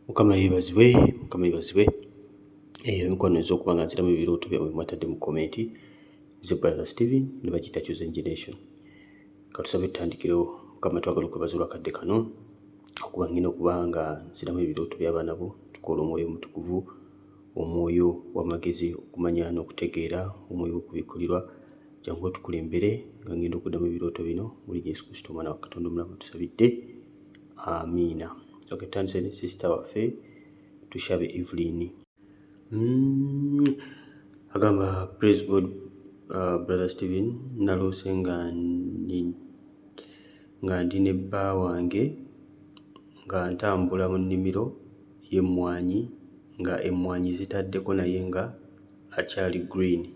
Mukama yeebazibwe, Mukama yeebazibwe. Emikono ez'okuba nga nziramu ebirooto byabwe mwatadde mu komenti. Nze Brother Steven ne bakiyita Chosen Generation. Katusabe tutandikirewo. Mukama twagala okwebaza olwakadde kano okuba ngina okuba nga nziramu ebirooto by'abaana bo, tukola omwoyo omutukuvu, omwoyo w'amagezi, okumanya n'okutegeera, omwoyo w'okubikkulirwa. Jangu otukulembere nga ngenda okuddamu ebirooto bino muli Yesu Kristo omwana wa Katonda omulamu tusabidde. Amiina. Okay, tutandise ne sister waffe Tushabe Evelyn. Agamba praise God, Brother Steven, naloose nga ndi ne bba wange nga ntambula mu nnimiro y'emmwanyi nga emmwanyi zitaddeko naye nga akyali green.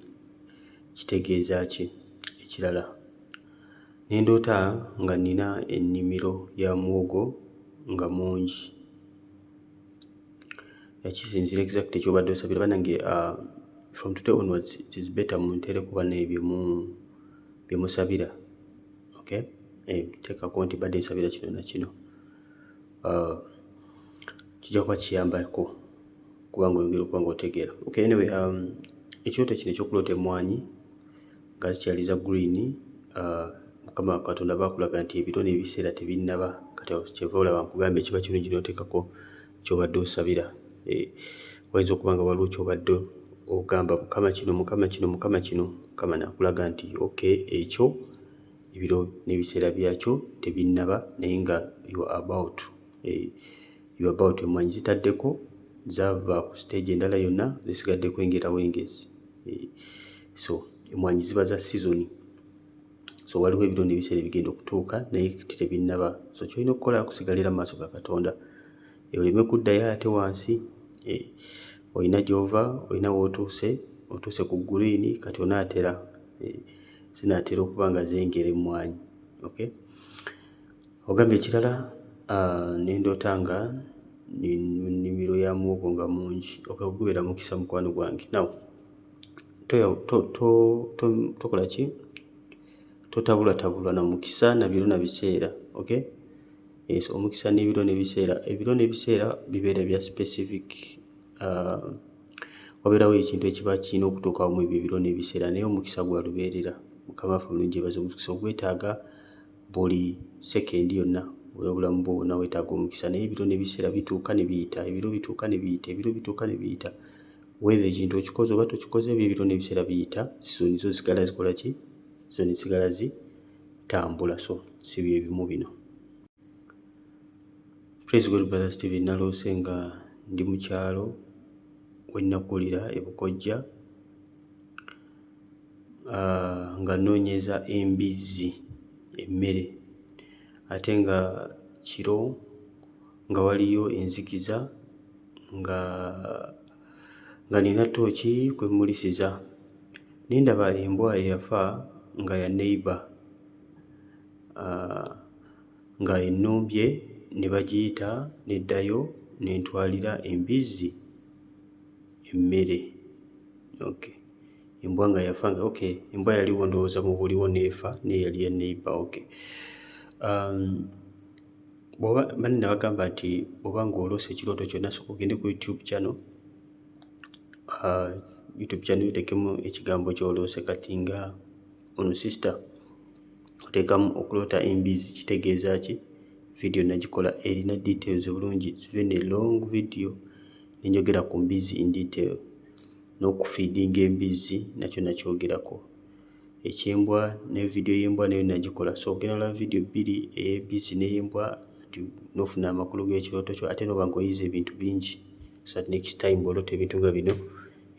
Kitegeeza ki? Ekirala, ne ndoota nga nina ennimiro ya muwogo nga mungi. Yakisinzira exactly ky'obadde osabira bannange. From today onwards it is better muntere kuba n'ebyo bye musabira. Okay, teekako nti badde nsabira kino na kino. Kijja kuba kiyambako kubanga oyongera okuba ng'otegeera. Okay, anyway, ekirooto kino eky'okuloota emmwanyi nga zikyali za green, Mukama Katonda baakulaga nti ebiro n'ebiseera tebinnaba. Kati kyeva olaba nkugamba ekiba kirungi n'oteekako ky'obadde osabira. Wayinza okuba nga waliwo ky'obadde ogamba Mukama kino, Mukama kino, Mukama kino, Mukama n'akulaga nti okay, ekyo ebiro n'ebiseera byakyo tebinnaba naye nga you are about emmwanyi zitaddeko, zaava ku stage endala yonna zisigadde kwengera wengezi. So emmwanyi ziba za season. So waliwo ebiro n'ebiseera ebigenda okutuuka naye tebinnaba. So kyolina okukola kusigalira mu maaso ga Katonda. Oleme kuddayo ate wansi. Olina gy'ova, olina w'otuuse ku green, kati onaatera zinaatera okuba nga zengera emmwanyi. Okay, ogambye ekirala, ne ndoota nga nnimiro ya muwogo nga mungi. Okay, gubeera mukisa mukwano gwange. Now tokola ki? Totabulatabulwa na mukisa na biro na biseera. Okay, so omukisa n'ebiro n'ebiseera. Ebiro n'ebiseera bibeera bya specific. Wabeerawo ekintu ekiba kirina okutuukawo mu ebyo ebiro n'ebiseera naye omukisa gwa lubeerera. Mukama waffe mulungi yeebaze. Omukisa ogwetaaga buli sekendi yonna olw'obulamu bwo bwonna weetaaga omukisa, naye ebiro n'ebiseera bituuka ne biyita, ebiro bituuka ne biyita, ebiro bituuka ne biyita. Whether ekintu okikoze oba tokikoze, ebiro n'ebiseera biyita, sizoni zo zisigala zikola ki? Sizoni zisigala zitambula. So si bye bimu bino. Praise God, Brother Steven, naloose nga ndi mu kyalo we nnakulira e Bukojja, nga nnoonyeza embizzi emmere, ate nga kiro nga waliyo enzikiza nga nina ttooki kwe mulisiza. Ne ndaba embwa eyafa nga ya neighbor, nga ennumbye ne bagiyita neddayo n'entwalira embizzi emmere. Okay, embwa nga yafa nga okay, embwa yaliwo ndowooza mu buliwo n'efa naye yali ya neighbor. Okay, bw'oba mani nabagamba nti bw'oba ng'oloose ekirooto kyonna sooka ogende ku YouTube channel. YouTube channel oteekemu ekigambo ky'oloose. Kati nga ono sister oteekamu okuloota embizzi, kitegeeza ki? Video nagikola erina details bulungi. It's very long video nenjogera ku mbizzi in detail, n'okufeedinga embizzi nakyo nakyogerako. Ekyembwa ne video y'embwa nayo nagikola. So ogenda olaba video bbiri, ey'embizzi n'ey'embwa n'ofuna amakulu g'ekirooto kyo, ate n'oba ng'oyize ebintu bingi. So next time bw'oloota ebintu nga bino,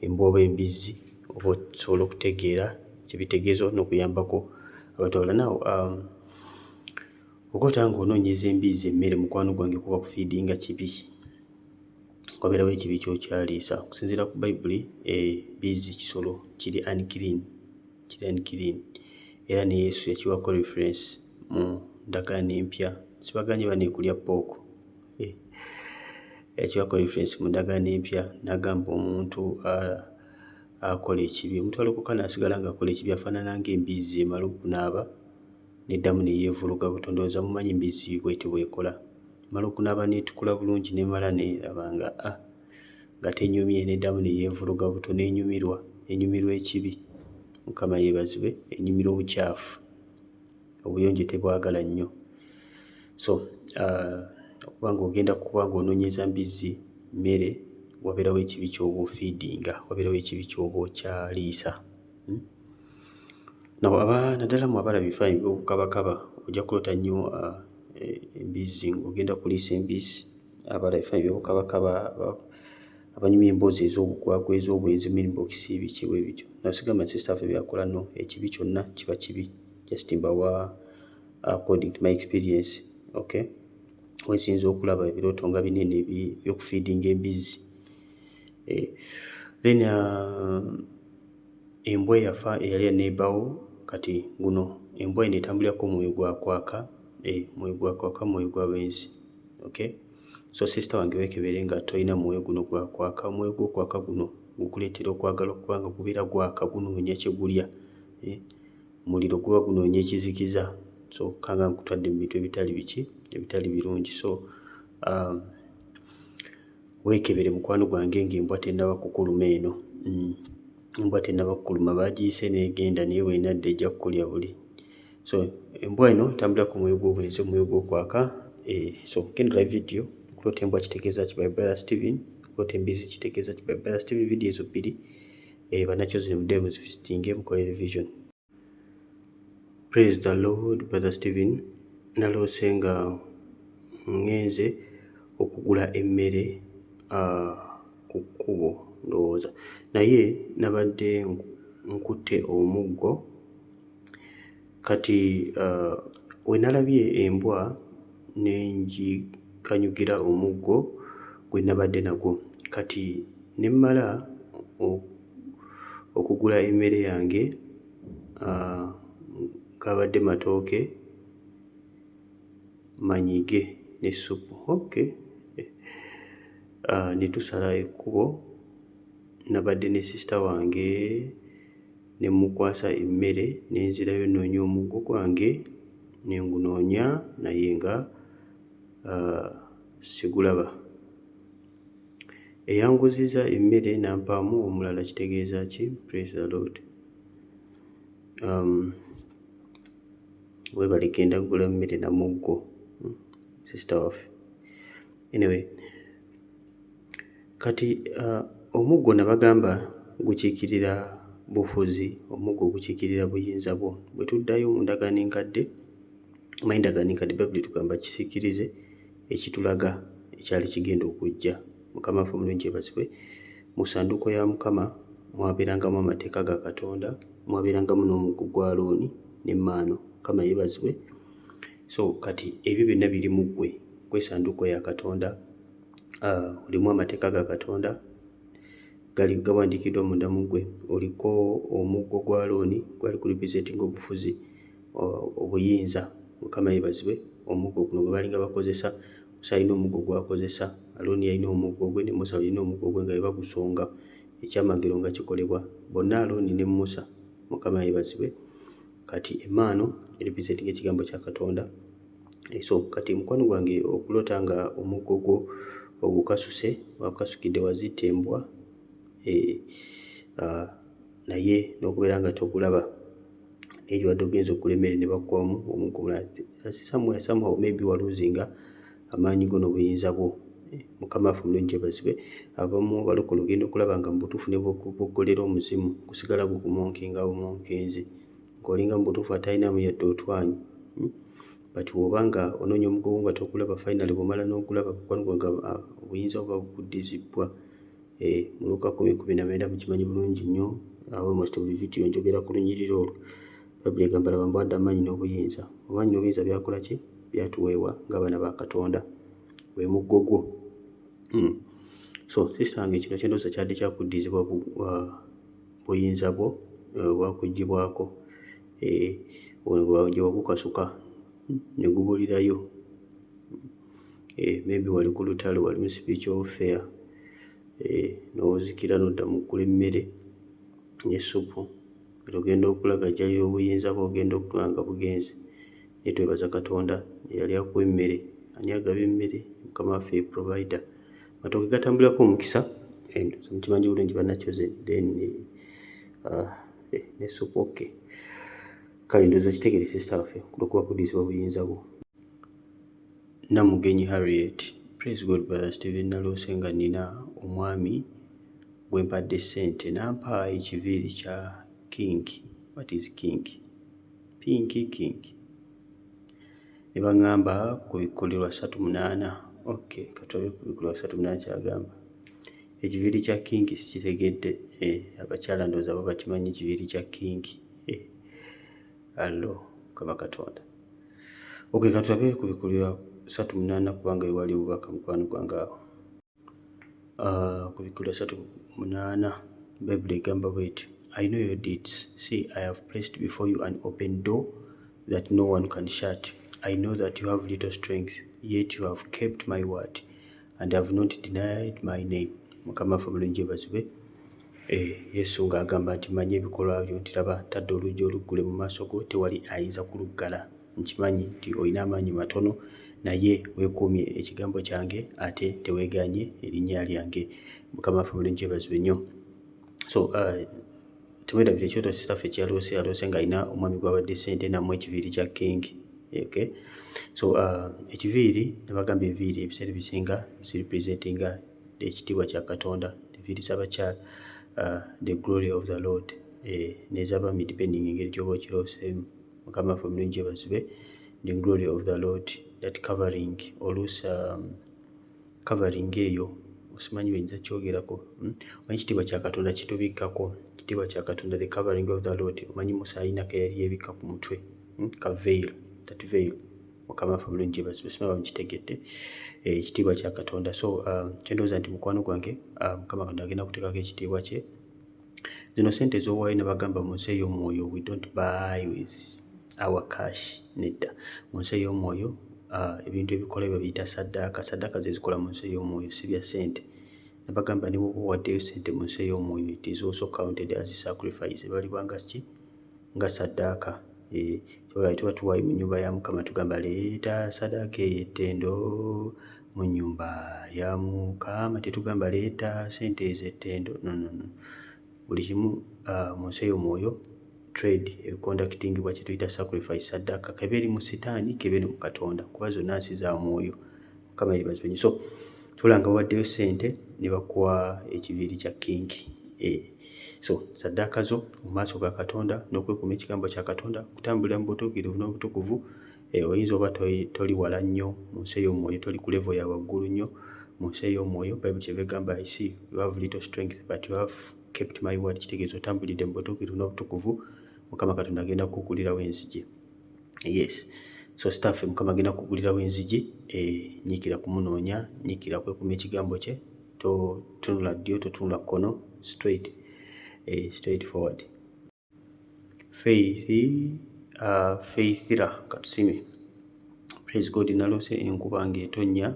embwa oba embizzi, oba osobola okutegeera kye bitegeeza n'okuyambako abantu abalala. Naw okoota ng'onoonyeza embizzi emmere, mukwano gwange kuba kufiidinga kibi. Wabeerawo ekibi ky'okyaliisa. Okusinziira ku Bayibuli, embizzi kisolo kiri unclean, era ne Yesu yakiwako reference mu ndagaano empya. Sibaganye baneekulya pooko. Yakiwako reference mu ndagaano empya n'agamba omuntu akola ekibi, omuntu alokoka n'asigala ng'akola ekibi afaanana ng'embizzi emala okunaaba n'eddamu ne yeevuluga buto. Ndowooza mumanyi embizzi bw'eti bw'ekola. mala okunaaba neetukula bulungi ne mala neeraba nga tenyumye, neddamu neyeevuluga buto, nenyumirwa ekibi. Mukama yeebazibwe, enyumirwa obukyafu, obuyonjo tebwagala nnyo. So okuba ng'ogenda kuba ng'onoonyeza mbizzi mmere, wabeerawo ekibi ky'oba ofiidinga, wabeerawo ekibi ky'oba okyaliisa. Naddala mu abalaba ebifaananyi by'obukabakaba ojja kuloota nnyo embizzi ng'ogenda kuliisa embizzi. Abalaba ebifaananyi by'obukabakaba, abanyumya emboozi ez'obugwagwa, ez'obwenzi, milibokisi, biki bwe bityo. Nasigamba sisita waffe byakola no, ekibi kyonna kiba kibi. Just mbawa according to my experience, okay? Weesinza okulaba ebirooto nga binene by'okufiidinga embizzi. Then embwa eyafa eyali ya neighbour, kati guno embwa eno etambulirako omwoyo gwa kwaka, mwoyo gwa kwaka, mwoyo gwa bwenzi, okay? So sister wange weekebere nga tolina mwoyo guno gwa kwaka. Omwoyo gw'okwaka guno gukuleetera okwagala okuba nga gubeera gwaka, gunoonya kye gulya. Omuliro guba gunoonya ekizikiza. So kanga nkutwadde mu bintu ebitali birungi. So weekebere mukwano gwange ng'embwa tennaba kukuluma eno. Embwa tennaba kukuluma, baagiyise n'egenda, naye bw'enadda ejja kukulya buli. So embwa eno tambulira ku mwoyo gw'obwenzi, omwoyo gw'okwaka. So kendula video okulota embwa kitegeeza ki by Brother Steven, okulota embizzi kitegeeza ki by Brother Steven. Video ezo bbiri bannakyo zino muddeyo muzivisitinge mukole revision. Praise the Lord. Brother Steven, naloose nga ngenze okugula emmere ku kkubo ndowooza, naye nabadde nkutte omuggo. Kati we nalabye embwa ne ngikanyugira omuggo gwe nabadde nagwo. Kati ne mmala okugula emmere yange, gabadde matooke, manyige ne ssupu. Okay. Ne tusala ekkubo, nabadde ne sisita wange ne mukwasa emmere, ne nzirayo nnoonya omuggo gwange, ne ngunoonya naye nga sigulaba. Eyanguzizza emmere n'ampaamu omulala kitegeeza ki? Praise the Lord. Weebale genda kugula mmere na muggo, sisita waffe. Anyway, kati omuggo nabagamba gukiikirira bufuzi, omuggo gukiikirira buyinza bwo. Bwe tuddayo mu ndagaano enkadde, endagaano enkadde Bayibuli tugamba kisiikirize ekitulaga ekyali kigenda okujja. Mukama waffe omulungi yeebazibwe. Mu ssanduuko ya Mukama mwabeerangamu amateeka ga Katonda, mwabeerangamu n'omuggo gwa Alooni n'emmaano. Mukama yeebazibwe. So kati ebyo byonna biri mu ggwe, essanduuko ya Katonda. Olimu amateeka ga Katonda gawandiikiddwa munda mu ggwe. Oliko omuggo gwa Alooni gwali ku representing obufuzi, obuyinza. Mukama yeebazibwe. Omuggo guno gwe balinga bakozesa. Musa alina omuggo gwakozesa, Alooni yalina omuggo gwe, ne Musa yalina omuggo gwe nga bwe bagusonga ekyamagero nga kikolebwa. Bonna Alooni ne Musa. Mukama yeebazibwe. Kati emmaano representing ekigambo kya Katonda. So kati mukwano gwange okulota nga omuggo gwo ogukasuse, wakasukidde wazitta embwa, naye n'okubeera nga togulaba, naye wadde ogenza okugula emmere ne bakuwamu omuggo mulala, somehow maybe waluuzinga amaanyi go n'obuyinza bwo. Mukama waffe omulungi yeebazibwe. Abamu balokole ogenda okulaba nga mu butuufu ne boggolera omuzimu gusigala gukumonkinga bumonkenzi, ng'olinga mu butuufu atalinamu yadde otwanyi. But bw'oba nga onoonya omuggo gwo nga togulaba, finally bw'omala n'ogulaba, mukwano gwange obuyinza buba bukuddizibwa. Mu Luka 10:19 mukimanyi bulungi nnyo. Almost buli video njogera ku lunyiriri olwo. Bayibuli egamba laba mbwadde amaanyi n'obuyinza. Amaanyi n'obuyinza byakola ki? Byatuweebwa ng'abaana ba Katonda. Gwe muggo gwo. So sisita wange kino kyendooza kyadde kyakuddizibwa buyinza bwo bwakuggyibwako. Gye wagukasuka ne gubulirayo. Maybe wali ku lutalo, wali mu speech fair, n'ozikira n'odda mu ggula emmere n'essupu. Ogenda okulaga gy'ali obuyinza bw'ogenda okuba nga bugenze. Naye twebaza Katonda eyali akuwa emmere ani agaba emmere mukama waffe ye provider matooke gatambulirako omukisa mukimanyi bulungi bannakyoze then ne supu okay kale ndowooza kitegere sister waffe kulwokuba kuddiizibwa buyinza bwo Namugenyi Harriet. Praise God, Brother Stephen Naloose nga nina omwami gwe mpadde ssente nampa ekiviiri kya king. What is king? King. Ne baŋŋamba ku bikuli lwa 38. Okay, katulabe ku bikuli lwa 38 kyagamba. Ekiviiri kya king sikitegedde. Abakyala ndowooza bo bakimanyi ekiviiri kya king. Allo, Mukama Katonda. Okay, katulabe ku bikuli lwa 38 kubanga wali obubaka mukwano gwange awo. Ku bikuli lwa 38 Bible egamba bw'eti I know your deeds. See, I have placed before you an open door that no one can shut. I know that you have little strength, yet you have kept my word and have not denied my name. Mukama waffe mulungi yeebazibwe. Yesu ng'agamba nti mmanyi ebikolwa byo nti laba ntadde oluggi oluggule mu maaso go tewali ayinza kuluggala. Nkimanyi nti olina amaanyi matono naye weekuumye ekigambo kyange ate teweeganye erinnya lyange. Mukama waffe mulungi yeebazibwe nnyo. So temwerabira ekyoto sitaffe kyaloose ng'alina omwami gw'abadde ssente nammwe ekiviiri kya king. Okay? So ekiviiri ne bagamba enviiri ebiseera ebisinga zirepresentinga ekitiibwa kya Katonda, enviiri z'abakyala the glory of the Lord, n'ez'abaami depending engeri gy'oba okirooseemu. Mukama waffe mulungi yeebazibwe. The glory of the Lord, that covering oluusi covering eyo osimanyi bwenyiza kyogerako omanyi ekitiibwa kya Katonda kitubikkako, ekitiibwa kya Katonda the covering of the Lord. Omanyi Musa alina ke yali yeebikka ku mutwe ka veil, that veil. Mukama waffe mulungi yeebazibwe. Simaba mukitegedde ekitiibwa kya Katonda. So kyendowooza nti mukwano gwange Mukama Katonda agenda kuteekako ekitiibwa kye. Zino ssente z'owaayo ne bagamba mu nsi ey'omwoyo we don't buy with our cash. Nedda mu nsi ey'omwoyo ebintu ebikola bye biyita saddaaka. Saddaaka ze zikola mu nsi ey'omwoyo si bya ssente. Ne bagamba ne bw'oba owaddeyo ssente mu nsi ey'omwoyo it is also counted as sacrifice. Ebalibwanga ki nga saddaaka. Tuba tuwaayo mu nnyumba ya Mukama tugamba leeta saddaaka ey'ettendo mu nnyumba ya Mukama. Tetugamba leeta ssente ez'ettendo. No. Buli kimu mu nsi ey'omwoyo trade ebiconductingibwa kye tuyita sacrifice saddaaka kebe eri mu sitaani kebe ne mu Katonda kuba zonna nsi za mwoyo. Mukama yeebazibwe nnyo. So tulanga waddeyo ssente ne bakuwa ekiviiri kya king. So saddaaka zo mu maaso ga Katonda n'okwekuuma ekigambo kya Katonda kutambulira mu butuukirivu n'obutukuvu. Oyinza oba toli wala nnyo mu nsi ey'omwoyo, toli ku level ya waggulu nnyo mu nsi ey'omwoyo. Bible kyeva egamba I see you have little strength but you have kept my word. Kitegeeza otambulidde mu butuukirivu n'obutukuvu. Mukama Katonda agenda kukugulirawo enzigi. Yes. So staff Mukama agenda kukugulirawo enzigi. Nyiikira kumunoonya, nyiikira kwekuuma ekigambo kye. Tunula ddyo, totunula kkono, straight forward. Faithira katusime. Praise God. Naloose enkuba ng'etonnya.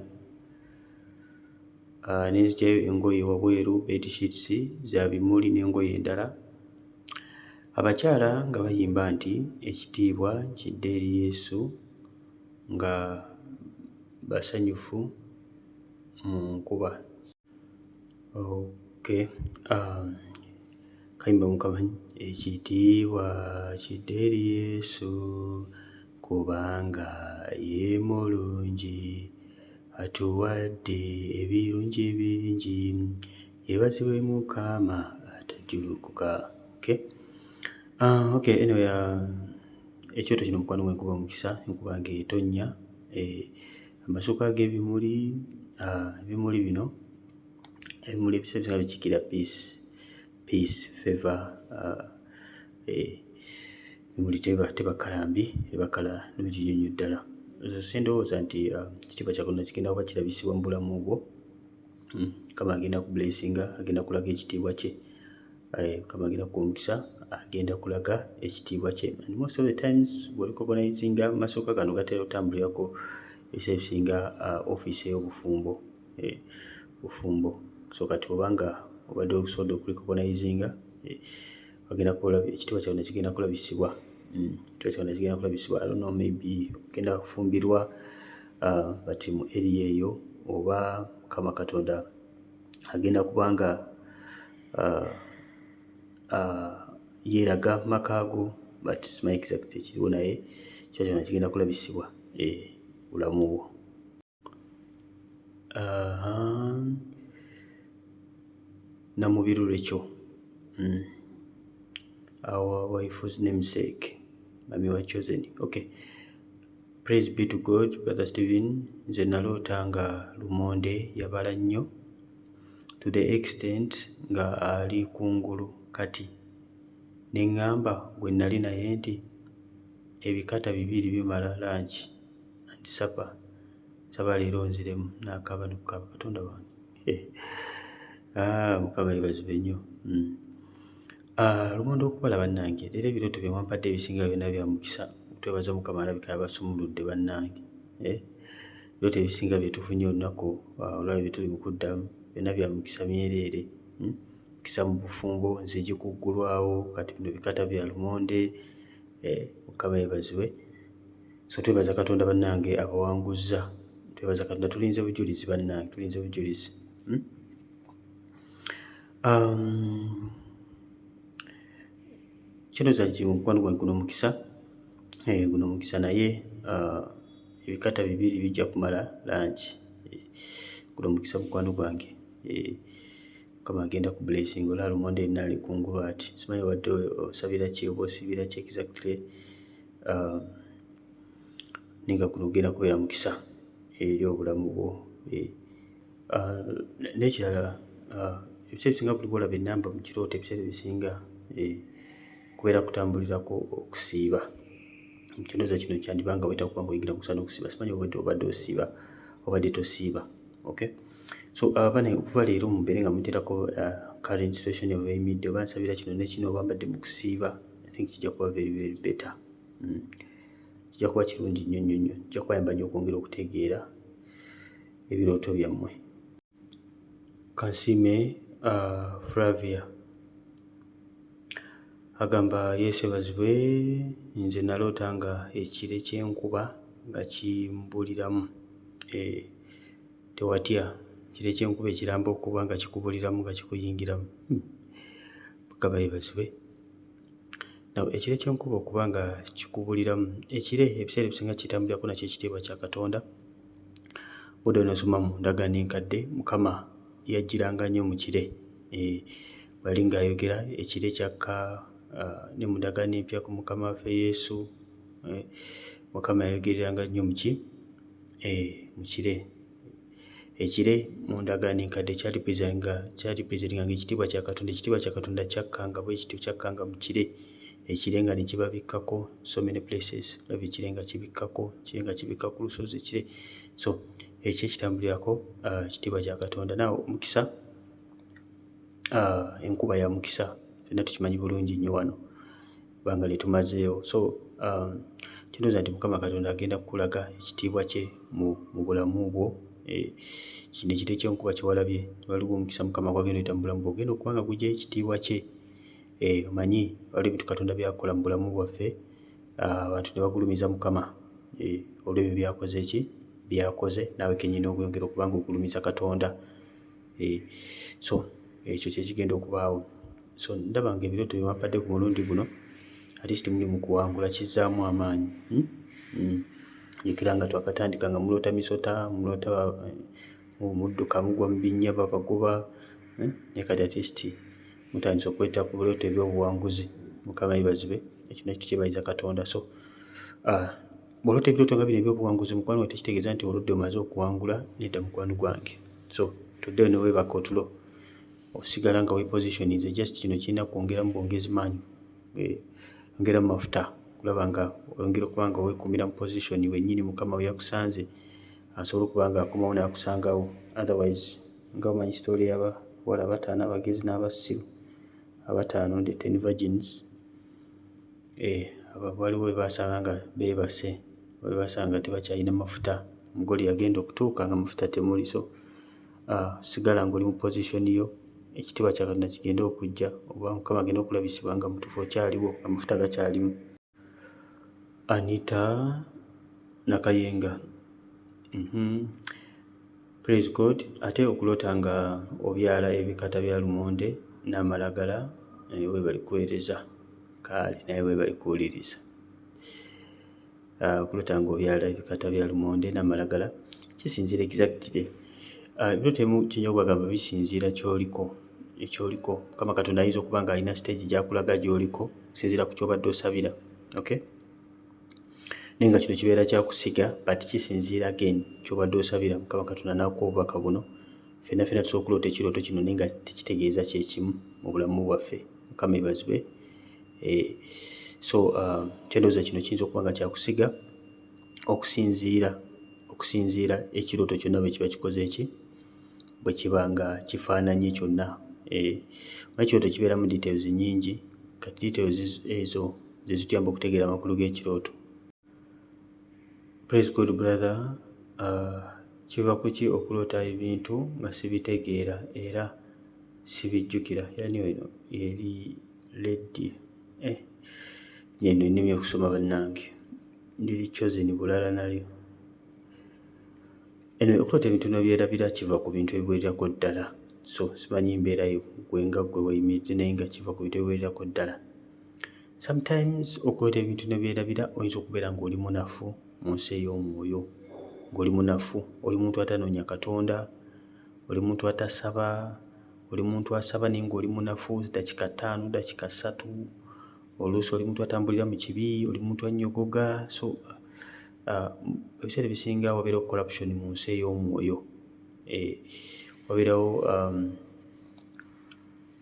Nenzigyayo engoye wabweru, bedsheets za bimuli n'engoye endala. Abakyala nga bayimba nti ekitiibwa kidde eri Yesu nga basanyufu mu nkuba. Okay. Kayimba mukamanyi ekitiibwa kidde eri Yesu kubanga ye mulungi atuwadde ebirungi bingi yeebazibwe Mukama atajjulukuka. Okay, anyway, ekyoto kino mukwano gw'enkuba mukisa, enkuba ng'etonnya. Amasuka g'ebimuli, ebimuli bino ebimuli ebisinga bikikira peace, favor. Ebimuli tebakalambi, ebakala n'ekinyonyo ddala. Sindowooza nti ekitiibwa kya Katonda kigenda kuba kirabisibwa mu bulamu bwo. Mukama agenda kubulesinga, agenda kulaga ekitiibwa kye. Mukama agenda kuwa omukisa, agenda kulaga ekitiibwa kye. And most of the times recognizinga amasuka gano gatera otambulirako ebiseera ebisinga office ey'obufumbo. Bufumbo. So kati obanga obadde osobodde okurecognizinga agenda kulaba ekitiibwa kya Katonda kigenda kulabisibwa. I don't know, maybe ogenda kufumbirwa bati mu area eyo oba Mukama Katonda agenda kubanga yeeraga makaago, but simanyi exactly ekiriwo naye kyona kigenda kulabisibwa bulamu bwo. Namubirulu ekyo our wife's namesake, Mami wa chosen. Okay, praise be to God. Brother Stephen, nze naloota nga lumonde yabala nnyo to the extent nga ali kungulu kati neŋŋamba gwe nali naye nti ebikata 2 bimala lunch and supper, saba leero nziremu n'akaaba n'okukaaba Katonda wange. Mukama yeebazibwe nnyo. Lumonde okubala bannange, leero ebirooto bye mwampadde ebisinga byonna bya mukisa. Twebaza Mukama alabika yabasumuludde bannange. Ebirooto ebisinga bye tufunye olunaku olwabyo bye tuli mu kuddamu byonna bya mukisa myereere. Mukisa mu bufumbo, nzigi kuggulwawo, kati bino bikata bya lumonde. Mukama yeebazibwe. So twebaza Katonda bannange abawanguzza. Twebaza Katonda, tulinze bujulizi bannange, tulinze bujulizi. Kino zaji mukwano gwange guno mukisa. Guno mukisa naye ebikata 2 bijja kumala lunch. Guno mukisa mukwano gwange. Mukama agenda ku blessing ola lumonde nali kungulu ati. Simanyi wadde osabira ki oba osibira ki exactly. Ninga guno genda kubeera mukisa eri obulamu bwo. N'ekirala ebiseera ebisinga buli bwolaba ennamba mu kirooto, ebiseera ebisinga kubeera kutambulirako okusiiba. Ekinooza kino kyandibanga wetakuba ng'oyingira mu kusana okusiiba. Simanyi obadde osiiba obadde tosiiba. Okay, so bane okuva leero mubeere nga muteerako current situation of emidde oba nsabira kino ne kino oba mbadde mu kusiiba. I think kijja kuba very very better. Kijja kuba kirungi nnyo nnyo nnyo. Kijja kubayamba nnyo okwongera okutegeera ebirooto byammwe. Kansime Flavia agamba Yesu yeebazibwe, nze naloota nga ekire ky'enkuba nga kimbuliramu. Tewatya, ekire ky'enkuba ekiramba okuba nga kikubuliramu nga kikuyingiramu. Mukama yeebazibwe. Naw ekire ky'enkuba okuba nga kikubuliramu, ekire ebiseera ebisinga kitambulirako nakyo ekitiibwa kya Katonda. Budde onosoma mu ndagaano enkadde, Mukama yajjiranga nnyo mu kire. Bali ng'ayogera ekire kyakka ne mu ndagaano empya ku Mukama waffe Yesu. Mukama yayogereranga nnyo mu kire. Ekire mu ndagaano enkadde kyali presentinga ekitiibwa kya Katonda. Ekitiibwa kya Katonda kyakkanga bwe kityo, kyakkanga mu kire. Ekire nga ne kibabikkako so many places. Olaba ekire nga kibikkako, ekire nga kibikka ku lusozi ekire. So ekyo ekitambulirako ekitiibwa kya Katonda. Naw mukisa, enkuba ya mukisa. Ffenna tukimanyi bulungi nnyo wano ebbanga lye tumazeewo. So kinooza nti Mukama Katonda agenda kukulaga ekitiibwa kye mu bulamu bwo. Kino ekire ky'enkuba kyewalabye, waliwo omukisa Mukama gwagenda oyita mu bulamu bwo, ogenda okuba nga gugyayo ekitiibwa kye. Omanyi waliwo ebintu Katonda byakola mu bulamu bwaffe, abantu ne bagulumiza Mukama olw'ebyo byakoze ki byakoze, naawe kennyini okwongera okuba nga ogulumiza Katonda. So ekyo kye kigenda okubaawo. So ndaba nga ebirooto bye mwampadde ku mulundi guno at least muli mu kuwangula, kizzaamu amaanyi. Jjukira nga twakatandika nga muloota misota, muloota mudduka mugwa mu binnya babagoba, ne kati at least mutandise okweta ku birooto eby'obuwanguzi. Mukama yeebazibwe, ekyo nakyo kyebayiza Katonda. So bw'oloota ebirooto nga bino eby'obuwanguzi, mukwano gwange tekitegeeza nti oludde omaze okuwangula, nedda mukwano gwange. So toddeyo ne weebaka otulo, osigala nga weepositioninze. Just kino kirina kwongeramu bwongezi maanyi, ongeramu mafuta kulaba nga oyongera okuba nga weekuumira mu position wennyini Mukama we yakusanze asobola okuba nga akomawo n'akusangawo. Otherwise nga omanyi story y'abawala 5 abagezi n'abasiru 5, the 10 virgins. Waliwo we baasanga nga beebase, we baasanga tebakyalina mafuta. Omugole yagenda okutuuka nga mafuta temuli. So sigala ng'oli mu position yo, ekitiibwa kya Katonda kigenda okujja, oba Mukama agenda okulabisibwa nga mutuufu okyaliwo, amafuta gakyalimu. Anita Nakayenga, Praise God. Ate okulota nga obyala ebikata bya lumonde n'amalagala weebali kuweereza kaali naye weebali kuwuliriza. Okulota nga obyala ebikata bya lumonde n'amalagala kisinziira exactly. Ebirooto ebimu kinywa bagamba bisinziira ekyoliko. Mukama Katonda ayinza okuba nga alina stage gy'akulaga gy'oliko kusinziira ku ky'obadde osabira. Okay? Naye nga kino kibeera kyakusiga but kisinziira again ky'obadde osabira. Mukama Katonda n'akuwa obubaka buno. Ffenna tusobola okulota ekirooto kino naye nga tekitegeeza kye kimu mu bulamu bwaffe. Mukama yeebazibwe. Kyendowooza kino kiyinza okuba nga kyakusiga okusinziira ekirooto kyonna bwe kiba kikoze bwe kiba nga kifaananye kyonna. Ekirooto kibeeramu details nnyingi, kati details ezo ze zituyamba okutegeera amakulu g'ekirooto. Praise God brother. Kiva ku ki okulota ebintu nga sibitegeera era sibijjukira? Yani eno eri leddi. Neno ennimi okusoma bannange. Ndiri chosen bulala nalyo. Okulota ebintu n'obyerabira kiva ku bintu ebiweererako ddala. So simanyi mbeerayo gwe nga gwe wayimiridde naye nga kiva ku bintu ebiweererako ddala. Sometimes okulota ebintu n'obyerabira oyinza okubeera ng'oli munafu mu nsi ey'omwoyo. Ng'oli munafu, oli muntu atanoonya Katonda, oli muntu atasaba, oli muntu asaba naye ng'oli munafu dakika 5, dakika 3. Oluusi oli muntu atambulira mu kibi, oli muntu annyogoga. So ebiseera ebisinga wabeerawo corruption mu nsi ey'omwoyo. Wabeerawo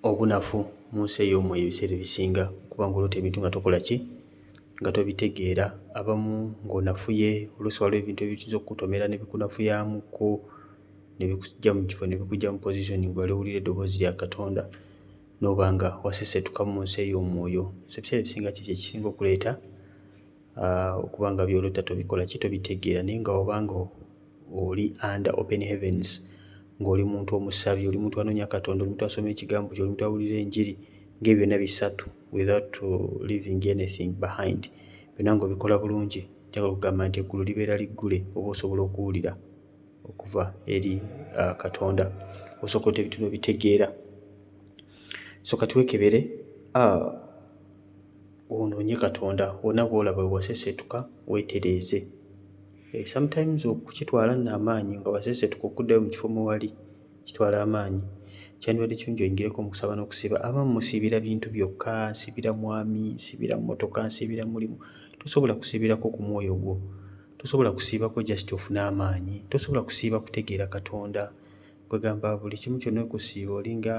obunafu mu nsi ey'omwoyo ebiseera ebisinga okuba ng'olota ebintu nga tokola ki? Nga tobitegeera. Abamu ng'onafuye, oluusi waliwo ebintu ebiyinza okukutomera ne bikunafuyamuko ne bikujja mu kifo ne bikujja mu position ng'oli owulira eddoboozi lya Katonda n'oba nga wasesetuka mu nsi ey'omwoyo. So ebiseera ebisinga kiki ekisinga okuleeta okuba nga by'olota tobikola ki? Tobitegeera. Naye nga oba nga oli under open heavens, ng'oli muntu omusabi, oli muntu anoonya Katonda, oli muntu asoma ekigambo kye, oli muntu awulira enjiri, ng'ebyo byonna bisatu without leaving anything behind, byonna ng'obikola bulungi, njagala okugamba nti eggulu libeera liggule oba osobola okuwulira okuva eri Katonda. Osobola ebintu n'obitegeera. So kati wekebere onoonye Katonda wonna bw'olaba wasesetuka weetereeze. Sometimes okukitwala n'amaanyi nga wasesetuka okuddayo mu kifo mwe wali kitwala amaanyi. Kyandibadde kirungi oyingireko mu kusaba n'okusiiba. Abamu musiibira bintu byokka, nsiibira mwami, nsiibira mmotoka, nsiibira mulimu. Tosobola kusiibirako ku mwoyo gwo. Tosobola kusiibako just ofune amaanyi. Tosobola kusiiba kutegeera Katonda. Kwegamba buli kimu kyonna okusiiba olinga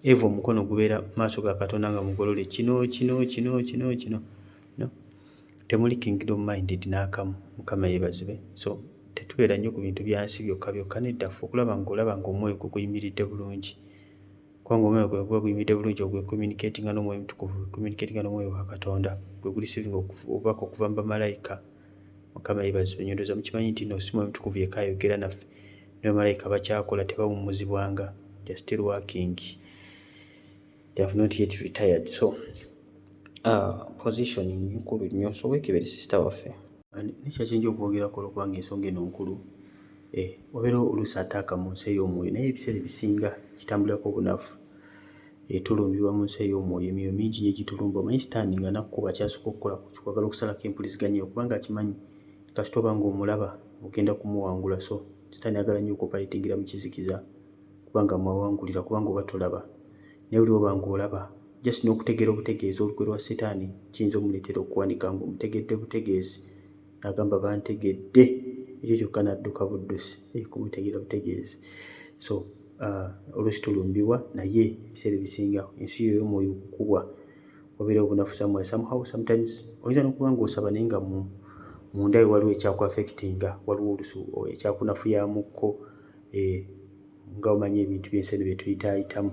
Eva omukono gubeera maaso ga Katonda nga mugolole kino. No. Temuli kingdom minded n'akamu. Mukama yeebazibwe. So tetubeera nnyo ku bintu byansi byokka nedda ffe okulaba ng'omwoyo gwo guyimiridde bulungi. Kubanga omwoyo gwe guba guyimiridde bulungi ogwe communicatinga n'omwoyo mutukuvu, communicatinga n'omwoyo wa Katonda, gwe guli receiving obubaka okuva mu bamalayika. Mukama yeebazibwe. Nyondooza mukimanyi nti no si mwoyo mutukuvu yekka ayogera naffe. Bamalayika bakyakola, tebawummuzibwanga. They are still working. They have not yet retired. So positioning nkulu nnyo. So weekebere sister waffe. Nikyakyenja okwogerako olwokubanga ensonga eno nkulu. Wabeera oluusi ataaka mu nsi ey'omwoyo naye ebiseera ebisinga kitambulirako obunafu. Tulumbibwa mu nsi ey'omwoyo, emyoyo mingi nnyo gitulumba. Omanyi sitaani nga nakkuba kyasooka okukola kwagala okusalako empuliziganya kubanga akimanyi kasita oba ng'omulaba ogenda kumuwangula. So sitaani ayagala nnyo okoperatingira mu kizikiza kubanga mwawangulira kubanga oba tolaba. Naye buli oba ng'olaba just n'okutegeera obutegeezi olugero lwa sitaani kiyinza omuleetera okuwanika ng'omutegedde butegeezi n'agamba bantegedde ekyo kyokka n'adduka buddusi kumutegeera butegeezi. So oluusi tulumbibwa naye ebiseera ebisinga ensi y'omwoyo okukubwa wabeerawo obunafu somehow sometimes oyinza n'okuba ng'osaba naye nga munda we waliwo ekyaku affectinga, waliwo oluusi ekyakunafuyamukko nga omanyi ebintu by'ensi eno bye tuyitaayitamu.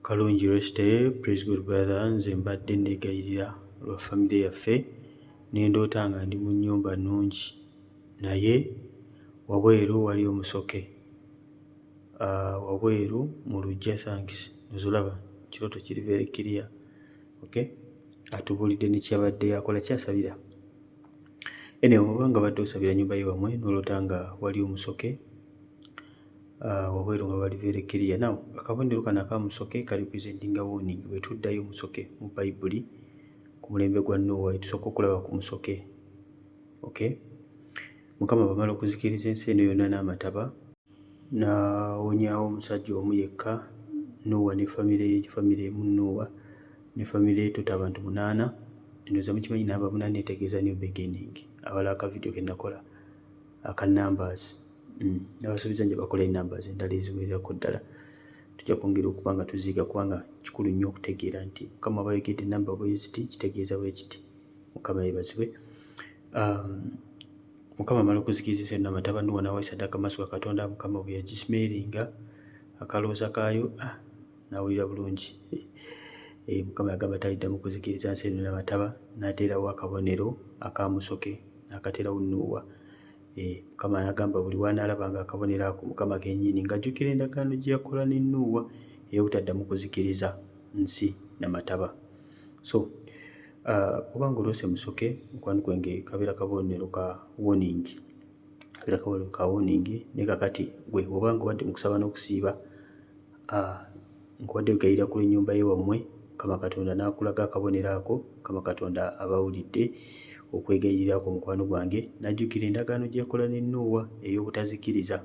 Kalungi resite. Praise God brother. Nze mbadde neegayirira lwa famire yaffe nendoota nga ndi mu nnyumba nnungi naye wabweru wali omusoke. Wabweru mu luggya thanks. Ozolaba kirooto kiri very clear. Okay? Atubuulidde ne kyabadde yakola kyasabira. Anyway, oba nga badde osabira nnyumba ye wamwe n'olota nga wali omusoke wabweru nga bali very clear. Now akabonero kano akamusoke kali presentinga warning. Bwe tuddayo musoke mu Bayibuli ku mulembe gwa Noah tusooka okulaba ku musoke. Okay? Mukama bamala okuzikiriza ensi eno yonna n'amataba n'awonyaawo omusajja omu yekka, Noah ne famire emu Noah ne famire tota abantu 8. Ndowooza mukimanyi namba 8 etegeeza new beginning. Awala akavidiyo ke nakola aka numbers. Nabasuubiza nje bakola numbers endala eziwererako ddala. Tujja kwongera okuba nga tuziiga kubanga kikulu nnyo okutegeera nti Mukama abayigidde namba bwe ziti kitegeeza bwe kiti. Mukama yeebazibwe. Mukama amala okuzikiriza ensi n'amataba, Noah n'awa essaddaaka mu maaso ga Katonda. Mukama bwe yagismeeringa akaloosa kaayo n'awulira bulungi. Mukama yagamba taliddamu kuzikiriza nsi eno n'amataba, n'ateerawo akabonero akamusoke n'akateerawo Noah. Mukama n'agamba buli w'anaalabanga akabonero ako Mukama kennyini ng'ajjukira endagaano gye yakola ne Noah ey'obutaddamu kuzikiriza nsi n'amataba. So oba ng'oloose musoke mukwano gwange kabeera kabonero ka warning. Kabeera kabonero ka warning. Ne kakati gwe oba ng'obadde mu kusaba n'okusiiba nkubadde wegayirira ku lw'ennyumba ye wammwe, Mukama Katonda n'akulaga akabonero ako. Mukama Katonda abawulidde okwegayirira ku mukwano gwange, n'ajjukira endagaano gye yakola ne Noah ey'obutazikiriza.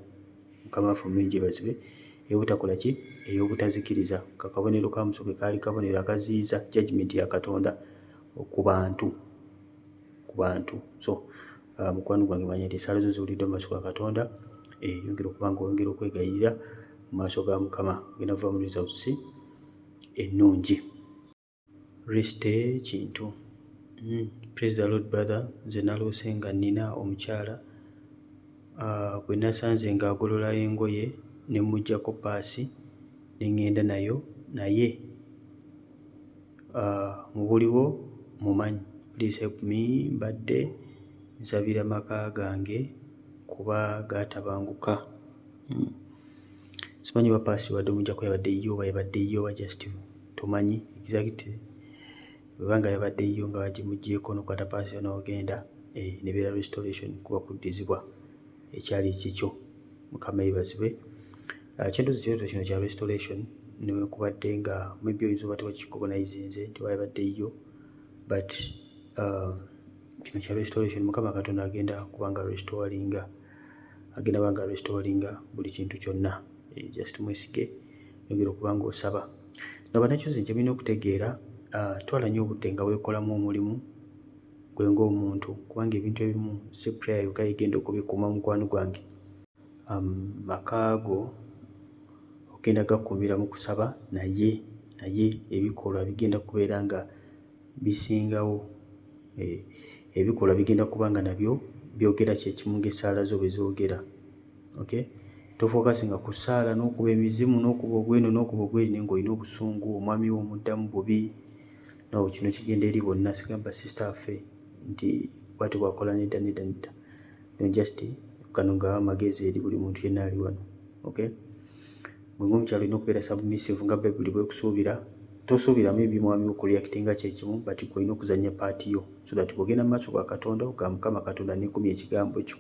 Mukama waffe omulungi yeebazibwe. Ey'obutakola ki? Ey'obutazikiriza. Kakabonero ka musoke kaali kabonero akaziyiza judgment ya Katonda ku bantu. So mukwano gwange manya nti essaala zo ziwuliddwa mu maaso ga Katonda. Yongera okuba ng'oyongera okwegayirira mu maaso ga Mukama. Genda kuva mu results ennungi. Resite kintu. Praise the Lord brother. Nze naloose nga nnina omukyala gwe nasanze ng'agolola engoye ne muggyako paasi ne ŋŋenda nayo, naye mubuliwo mumanyi. Please help me. Mbadde nsabira maka gange kuba gaatabanguka. Simanyi ba paasi wadde omuggyako yabadde yiyo oba just tomanyi exactly. Bwebanga yabadde yiyo nga bagimuggyeko n'okwata paasi n'ogenda nebeera restoration kuba kuddizibwa ekyali kikyo. Mukama yeebazibwe. Kyendoozi kirooto kino kya restoration newankubadde nga maybe oyinza oba tewakikogonizinze nti wayabadde yiyo, but kino kya restoration. Mukama Katonda agenda kubanga restoringa buli kintu kyonna. Just mwesige, yongera okuba ng'osaba. Bannakyozi kye mulina okutegeera, twala nnyo obudde nga weekolamu omulimu gwe ng'omuntu, kubanga ebintu ebimu si prayer yokka igenda okubikuuma mukwano gwange. Makaago ogenda gakuumira mu kusaba, naye ebikolwa bigenda kubeera nga bisingawo. Ebikolwa bigenda kuba nga nabyo byogera kyekimu ng'essaala zo bwe zoogera. Okay? Tofokasinga ku ssaala n'okuba emizimu n'okuba ogweno n'okuba ogweri naye ng'olina obusungu, omwami wo omuddamu bubi. No, kino kigenda eri bonna. Sigamba sister affe nti bw'ati bwakola nedda. No, just gano nga amagezi eri buli muntu yenna ali wano. Okay? Gwe ng'omukyalo olina okubeera submissive nga Bayibuli bw'ekusuubira. Tosuubiramu ebimwami okureactinga kyekimu, but gwe olina okuzannya paati yo so that bw'ogenda mu maaso ga Katonda ga Mukama Katonda neekumya ekigambo kyo.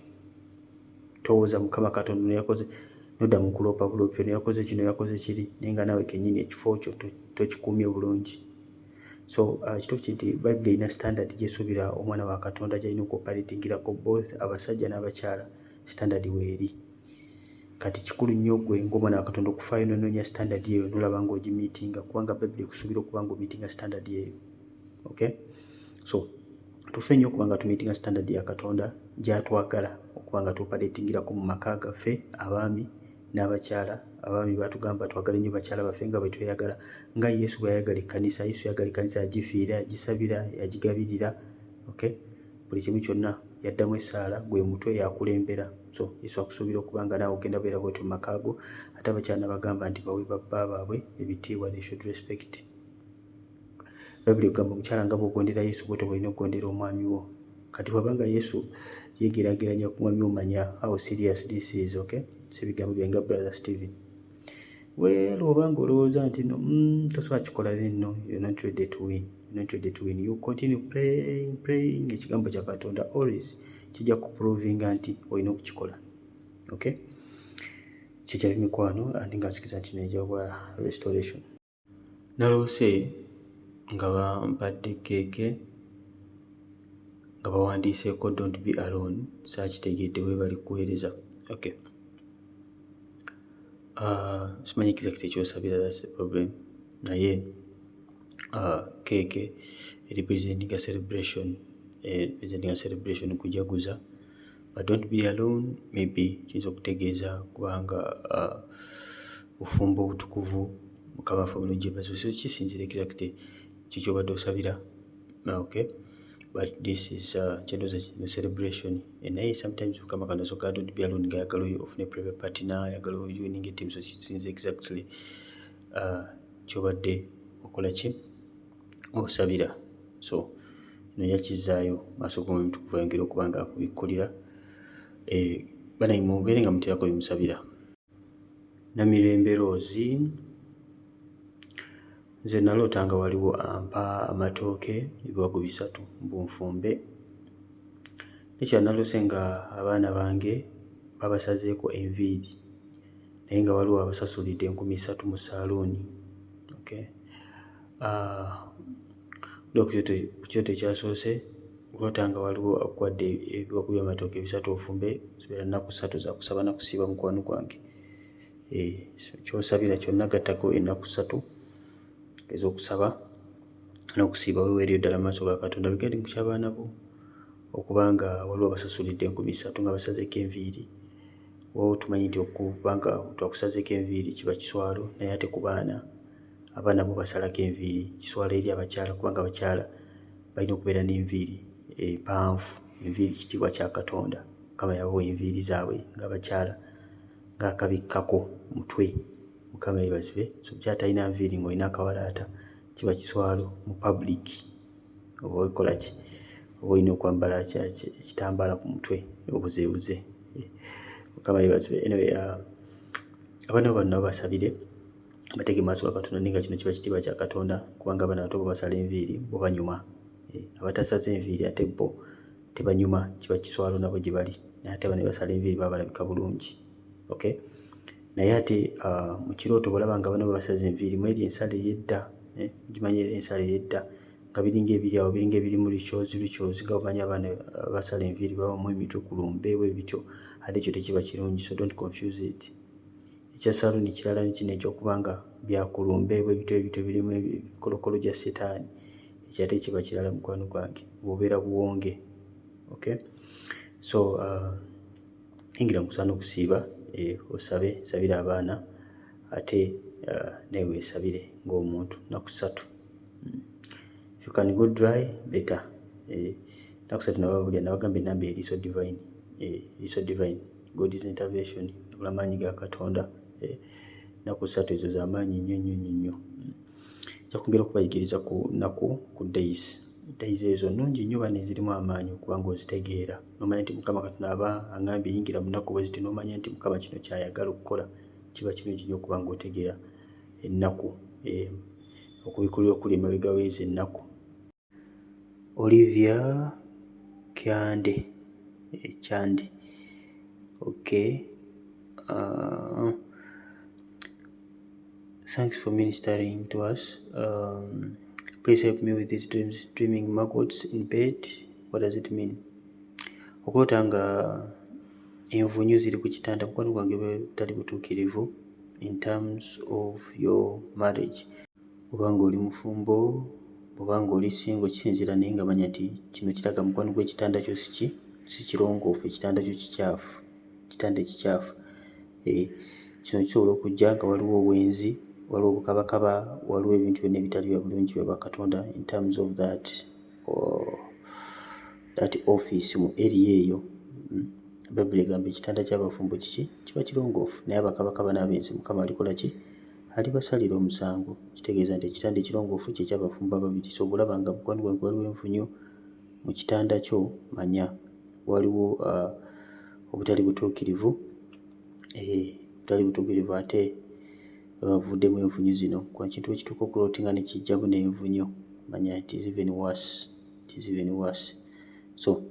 Towooza Mukama Katonda yakoze nodda mu kuloopa buloopi, ono yakoze kino yakoze kiri, naye nga naawe kennyini ekifo kyo tokikuumye bulungi. So kituufu kinti Bayibuli erina standard gyesuubira omwana wa Katonda gy'alina okuoperatingirako, both abasajja n'abakyala. Standard weeri. Kati kikulu nnyo gwe ng'omwana wa Katonda okufaayo n'onoonya standard eyo n'olaba ng'ogimiitinga, kubanga Bayibuli ekusuubira okuba ng'omiitinga standard eyo. Okay? So tufe nnyo okuba nga tumiitinga standard ya Katonda gy'atwagala okuba nga tuoperatingirako mu maka gaffe, abaami n'abakyala. Abaami batugamba twagale nnyo bakyala baffe nga bwe tweyagala, nga Yesu bwe yayagala ekkanisa. Yesu yagala ekkanisa, yagifiira, yagisabira, yagigabirira. Okay? Buli kimu kyonna yaddamu essaala, gwe mutwe yakulembera. So Yesu akusuubira okuba nga naawe ogenda beera bw'otyo mu maka go. Ate abakyala bagamba nti bawe babba baabwe ebitiibwa, they should respect. Bayibuli egamba omukyala nga bw'ogondera Yesu bw'otyo bw'olina okugondera omwami wo. Kati bw'abanga Yesu yegeraageranya ku mwami omanya how serious this is. Okay? Si bigambo byange brother Steven. Well, obanga olowooza nti no tosobola kikola nno, you're not ready to win. You continue praying ekigambo kya Katonda always kijja kuprovinga nti olina okukikola. Okay, kyekyali mikwano andi nga nsikiza nti nejabwa restoration. Naloose nga bampadde keeke nga bawandiiseeko don't be alone, saakitegedde we bali kuweereza. Okay, simanyi exactly kyosabira, that's the problem. Naye keeke representing a celebration kujaguza, but don't be alone maybe kiyinza okutegeeza kubanga bufumbo obutukuvu Mukama waffe omulungi yeebazibwe, so kisinzira exactly kikyobadde osabira. Okay, but this is kyendoza kino celebration, naye sometimes Mukama kanasoka don't be alone nga ayagala ofune private partner, ayagala winning a team, so kisinzira exactly kyobadde okola ki osabira. So kino yakizaayo maaso g'Omwoyo Mutukuvu ayongera okuba nga akubikkulira. Banayimu mubeere nga muteerako bimusabira. Namirembe Rose, nze naloota nga waliwo ampa amatooke ebiwagu 3 bunfumbe. Nekya naloose nga abaana bange babasazeeko enviiri naye nga waliwo abasasulidde 30,000 mu saluuni. Okay, ku kyoto ekyasoose kuloota nga waliwo akwadde ebiwagu by'amatooke 3 ofumbe, zibeera nnaku 3 za kusaba na kusiiba mukwano gwange. Kyosabira kyonna gattako ennaku 3 ez'okusaba n'okusiiba, weeweereyo ddala mu maaso ga Katonda bigadi ku ky'abaana bo okubanga waliwo abasasulidde 30,000 nga basazeeko enviiri. Wo tumanyi nti okubanga twakusazeeko enviiri kiba kiswalo, naye ate ku baana, abaana bo basalako enviiri kiswalo eri abakyala, kubanga abakyala balina okubeera n'enviiri empanvu. Enviiri kitiibwa kya Katonda. Mukama yabawa enviiri zaabwe ng'abakyala ng'akabikkako mutwe. Mukama yeebazibwe. So kyatalina nviiri ng'olina akawalaata kiba kiswalo mu public. Oba okola ki? Oba olina okwambala ekitambaala ku mutwe obuzeebuze. Mukama yeebazibwe. Anyway, abaana bo nabo basabire bateeke maaso ga Katonda, nga kino kiba kitiibwa kya Katonda kubanga abaana bato bo basala enviiri bo banyuma. Abatasaze enviiri ate bo tebanyuma, kiba kiswalo nabo gye bali, naye ate abana basala enviiri baba balabika bulungi. Okay, naye ate mu kirooto bw'olaba nga abana basaze enviiri mu eri ensala ey'edda, gimanyi ensala ey'edda nga biringa ebiri awo, biringa ebiri mu lukyoozi nga omanyi abaana basala enviiri baba mu emitwe ku lumbe bwe bityo, ate ekyo tekiba kirungi, so don't confuse it. Ekya saluuni kirala n'ekino ekyokubanga byakulumbe bwe bityo birimu ebikolokolo gya Setaani, ekyo ate kiba kirala mukwano gwange, bw'obeera buwonge. Okay, so yingira mu kusaana okusiiba, osabe, sabira abaana ate naye weesabire ng'omuntu nnaku 3. If you can go dry better. Nnaku 3 nabagamba ennamba eriiso divine. Eriiso divine, God's intervention, amaanyi ga Katonda. Nnaku 3 ezo z'amaanyi nnyo. Nja kwongera okubayigiriza ku nnaku ku days ezo nnungi nnyo bane, zirimu amaanyi okubanga ozitegeera n'omanya nti Mukama Katonda aba aŋambye yingira mu nnaku bwe ziti n'omanya nti Mukama kino ky'ayagala okukola. Kiba kirungi nnyo okubanga otegeera ennaku, okubikkulirwa okuli emabega w'ezo ennaku. Olivia Kyande. Okay, thanks for ministering to us. Please help me with these dreams. Dreaming maggots in bed. What does it mean? Okuloota nga envunyu ziri ku kitanda mukwano gwange butali butuukirivu in terms of your marriage. Obanga oli mufumbo, obanga oli single, kisinzira naye nga manya nti kino kiraga mukwano gw'ekitanda kyo si kirongoofu, ekitanda kyo kikyafu, ekitanda ekikyafu. Kino kisobola okujja nga waliwo obwenzi, waliwo obukabakaba, waliwo ebintu byonna ebitali bya bulungi bya Katonda in terms of that office mu area eyo. Bayibuli egamba ekitanda ky'abafumbo kiba kirongoofu, naye abakabakaba n'abenzi Mukama alikola ki? Alibasalira omusango. Kitegeeza nti ekitanda ekirongoofu kye ky'abafumbo ababiri. So bw'olaba nga mukwano gwange waliwo envunyu mu kitanda kyo, manya waliwo obutali butuukirivu, ate bavuddemu envunyu zino. Kwa kintu ekituuka okulootinga ne kijjamu n'envunyu, manya it is even worse. So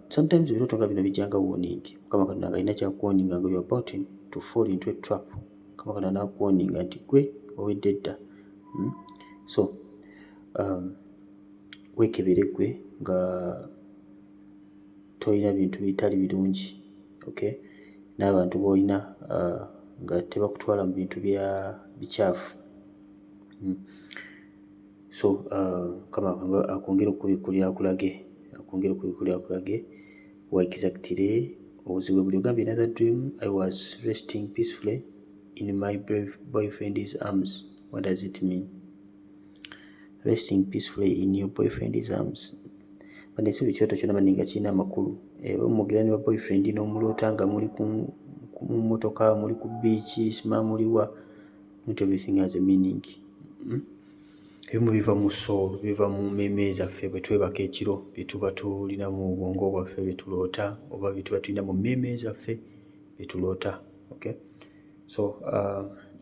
Sometimes ebirooto nga bino bijjanga warning. Mukama Katonda nga alina kyakuwarninga nga you're about to fall into a trap. Mukama Katonda n'akuwarninga nti gwe owedde dda. So weekebere gwe nga tolina bintu bitali birungi, okay? N'abantu b'olina nga tebakutwala mu bintu bya bikyafu. So Mukama akwongere okubikkulira akulage wa exactly obuzibu buli. Ogambye another dream, I was resting peacefully in my boyfriend's arms. What does it mean? Resting peacefully in your boyfriend's arms. Bano si ekyoto kyonna maninga kirina amakulu. Omwogera ne ba boyfriend n'omuloota nga muli ku mmotoka, muli ku beach, sima muliwa. Not everything has a meaning. Ebimu biva mu soul, biva mu mmeeme zaffe bwe twebaka ekiro, bye tuba tulina mu bwongo bwaffe bye tuloota, oba bye tuba tulina mu mmeeme zaffe bye tuloota. Okay? So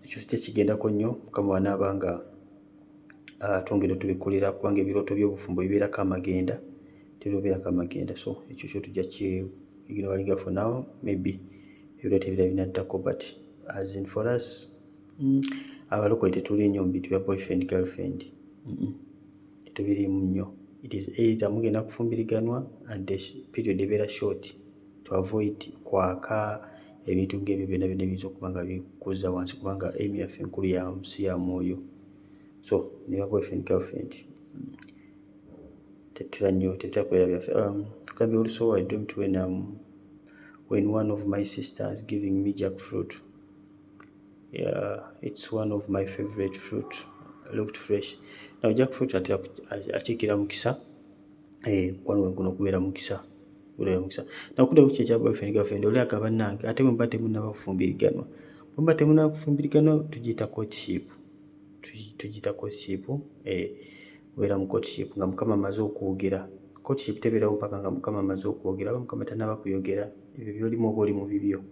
ekyo si kigendako nnyo. Mukama wanaaba nga twongera tubikkulira, kubanga ebirooto by'obufumbo bibeerako amagenda, tebibeerako amagenda. So ekyo kyo tujja ignoringa for now. Maybe ebirooto ebirala binaddako, but as in for us, abalokole tetuli nnyo mu bintu bya boyfriend girlfriend. Tetubirimu nnyo. It is either mugenda kufumbiriganwa and the period ebeera short to avoid kwaka ebintu ng'ebyo byonna byonna ebiyinza okuba nga bikuzza wansi, kubanga aim yaffe enkulu ya nsi ya mwoyo. So ne ba boyfriend girlfriend tetera nnyo, tetera kubeera byaffe. Tugambye also I dreamt when one of my sisters giving me jackfruit. Yeah, it's one of my favorite fruit. Looked fresh. Now jackfruit akiikira mukisa. Wano guno kubeera mukisa. Naw kudde ku kya boyfriend girlfriend oli agaba bannange ate bwe muba temunnaba kufumbiriganwa. Bwe muba temunnaba kufumbiriganwa tugiyita courtship. Tugiyita courtship. Obeera mu courtship nga Mukama amaze okwogera. Courtship tebeerawo mpaka nga Mukama amaze okwogera. Aba Mukama tannaba kuyogera. Ebyo by'olimu oba oli mu bibyo.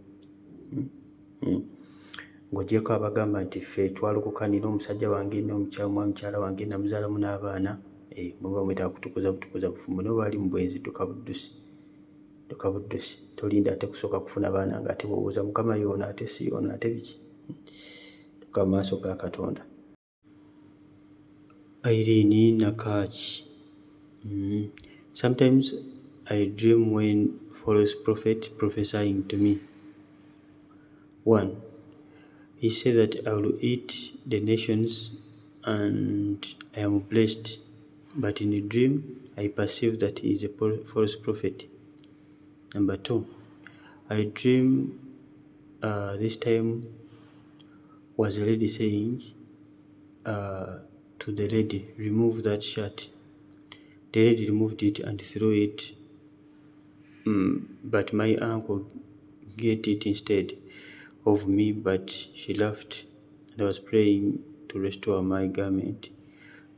Ng'ogyeko abagamba nti ffe twalokokanira omusajja wange mukyala wange namuzaalamu n'abaana. Muba mwetaaga kutukuza bufumbo. Nibo baali mu bwenzi dduka buddusi. Tolinda ate kusooka kufuna baana ng'ate bw'obuuza Mukama y'ono ate si y'ono ate biki. Tuka mu maaso ga Katonda. Irene Nakachi. Sometimes I dream when false prophet prophesying to me. 1. He said that I will eat the nations and I am blessed. But in a dream, I perceive that he is a false prophet. Number 2, I dream this time was a lady saying to the lady, remove that shirt. The lady removed it and threw it, but my uncle get it instead of me, but she laughed and I was praying to restore my garment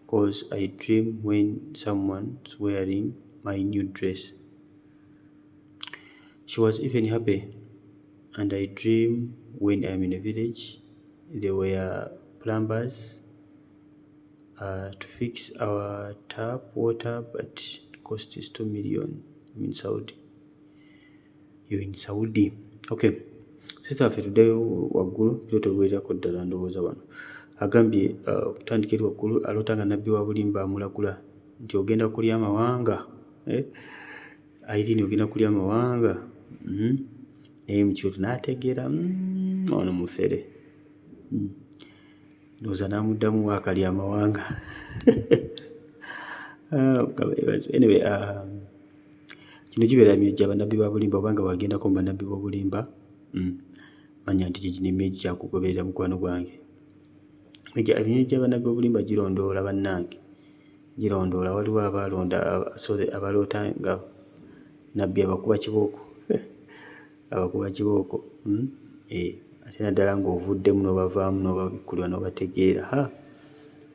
because I dream when someone's wearing my new dress. She was even happy, and I dream when I'm in a village. There were plumbers to fix our tap water, but it cost us 2 million. I'm in Saudi. You're in Saudi. Okay. Sister waffe tuddeyo waggulu tutegeerako ddala ndowooza wano. Agambye okutandika eri waggulu aloota nga nabbi wa bulimba amulagula nti ogenda kulya amawanga. Irene ogenda kulya amawanga. Naye mu kirooto n'ategeera ono mufere. Ndowooza n'amuddamu akalya amawanga. Anyway, kino kibeera myojja bannabbi ba bulimba obanga wagendako mu bannabbi b'obulimba. Manya nti kino emyezi kyakugoberera mukwano gwange. Emyezi gy'abannabbi b'obulimba girondoola bannange. Girondoola waliwo abaloota nga nabbi abakuba kibooko. Abakuba kibooko. Ate naddala ng'ovuddemu n'obavaamu n'obabikkulirwa n'obategeera.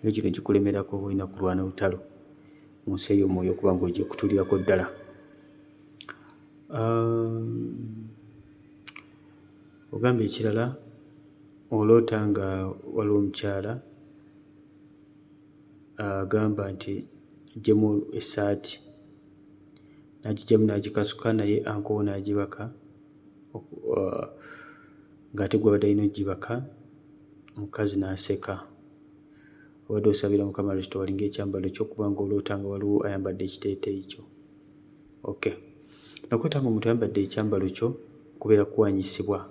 Naye kino kikulemerako oba olina kulwana lutalo mu nsi ey'omwoyo okuba ng'ogiye kutulirako ddala. Ogambye ekirala oloota nga waliwo omukyala agamba nti aggyemu essaati n'agijjamu n'agikasuka, naye ankowo n'agibaka ng'ate gwe abadde alina ogibaka. Omukazi n'aseka. Obadde osabira Mukama restaurant ng'ekyambalo kyo kubanga oloota nga waliwo ayambadde ekiteeteeyi kyo. Okay. Nakwetanga omuntu ayambadde ekyambalo kyo kubeera kuwanyisibwa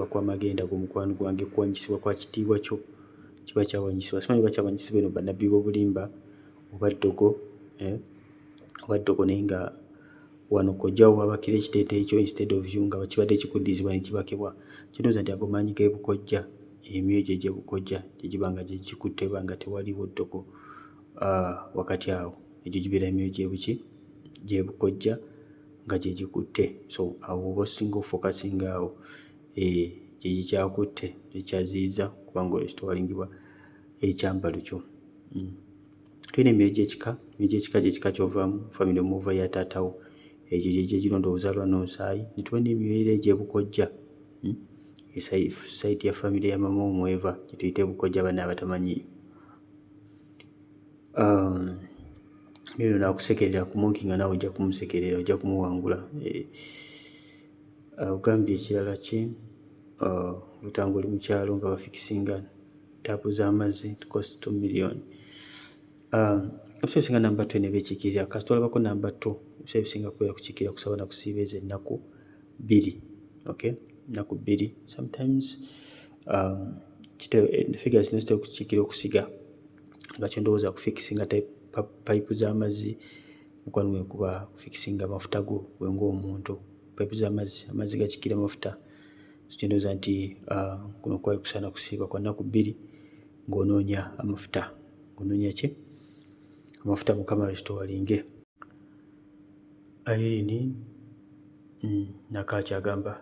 kwa magenda g'omukwano gwange, kuwanyisibwa kwa kitiibwa kyo, kiba kyawanyisibwa. Simanyi oba kyawanyisibwa eno bannabbi b'obulimba oba ddogo naye nga wano kojjawo wabakira ekiteeteeyi kyo instead of you nga kibadde kikuddizibwa ne kibakibwa. Kindowooza nti ago maanyi g'ebukojja, emyoyo gye gy'ebukojja gye giba nga gye gikutte nga tewaliwo ddogo wakati awo. Egyo gibeera emyoyo gy'ebukojja nga gye gikutte. So awo oba osinga ofokasinga awo gye gikyakutte, ekyaziyiza kubanga olesitowalingibwa ekyambalo kyo. Tulina emyoyo gy'ekika. Emyoyo gy'ekika gy'ekika ky'ovaamu, famire omuva ya taatawo. Egyo gye gironda obuzaalwa n'omusaayi. Ne tuba n'emyoyo egy'ebukojja. Sayiti ya famire ya mama omweva gye tuyita ebukojja banne abatamanyiiyo. Nno naakusekerera ku Monki nga naawe ojja kumusekerera, ojja kumuwangula. Ogambye ekirala ki? Lutanga oli mu kyalo nga bafikisinga taapu z'amazzi cost $2 million. Ebiseera ebisinga namba 2 ne beekiikirira kasita olabako namba 2 ebiseera ebisinga kubeera kukiikirira kusaba na kusiiba ezo ennaku 2. Okay? Ennaku 2 sometimes figures zino zitera okukiikirira okusiga nga kyo ndowooza kufikisinga payipu z'amazzi mukwano gwe kuba kufikisinga mafuta go gwe ng'omuntu. Payipu z'amazzi, amazzi gakiikira mafuta. So kyo ndowooza nti kuno kwali kusaana kusiiba kwa nnaku 2 ng'onoonya amafuta. Ng'onoonya ki? Amafuta. Mukama restaurant. Irene Nakaki agamba,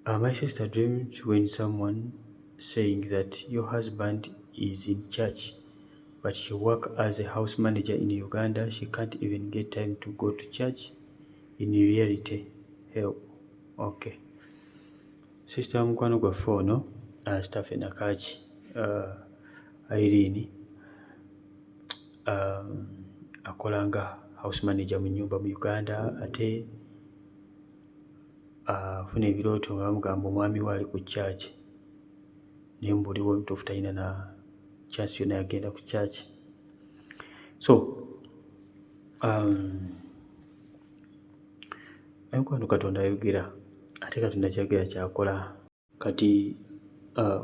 my sister dreamed when someone saying that your husband is in church but she works as a house manager in Uganda. She can't even get time to go to church. In reality, help. Okay. Sister mukwano gwaffe ono Stephen Nakaki, Irene akola nga house manager mu nnyumba mu Uganda, ate afuna ebirooto nga bamugamba omwami we ali ku church naye mbuuliwo obutuufu talina na chance yonna yagenda ku church. So enkwano Katonda ayogera, ate Katonda kyayogera kyakola. Kati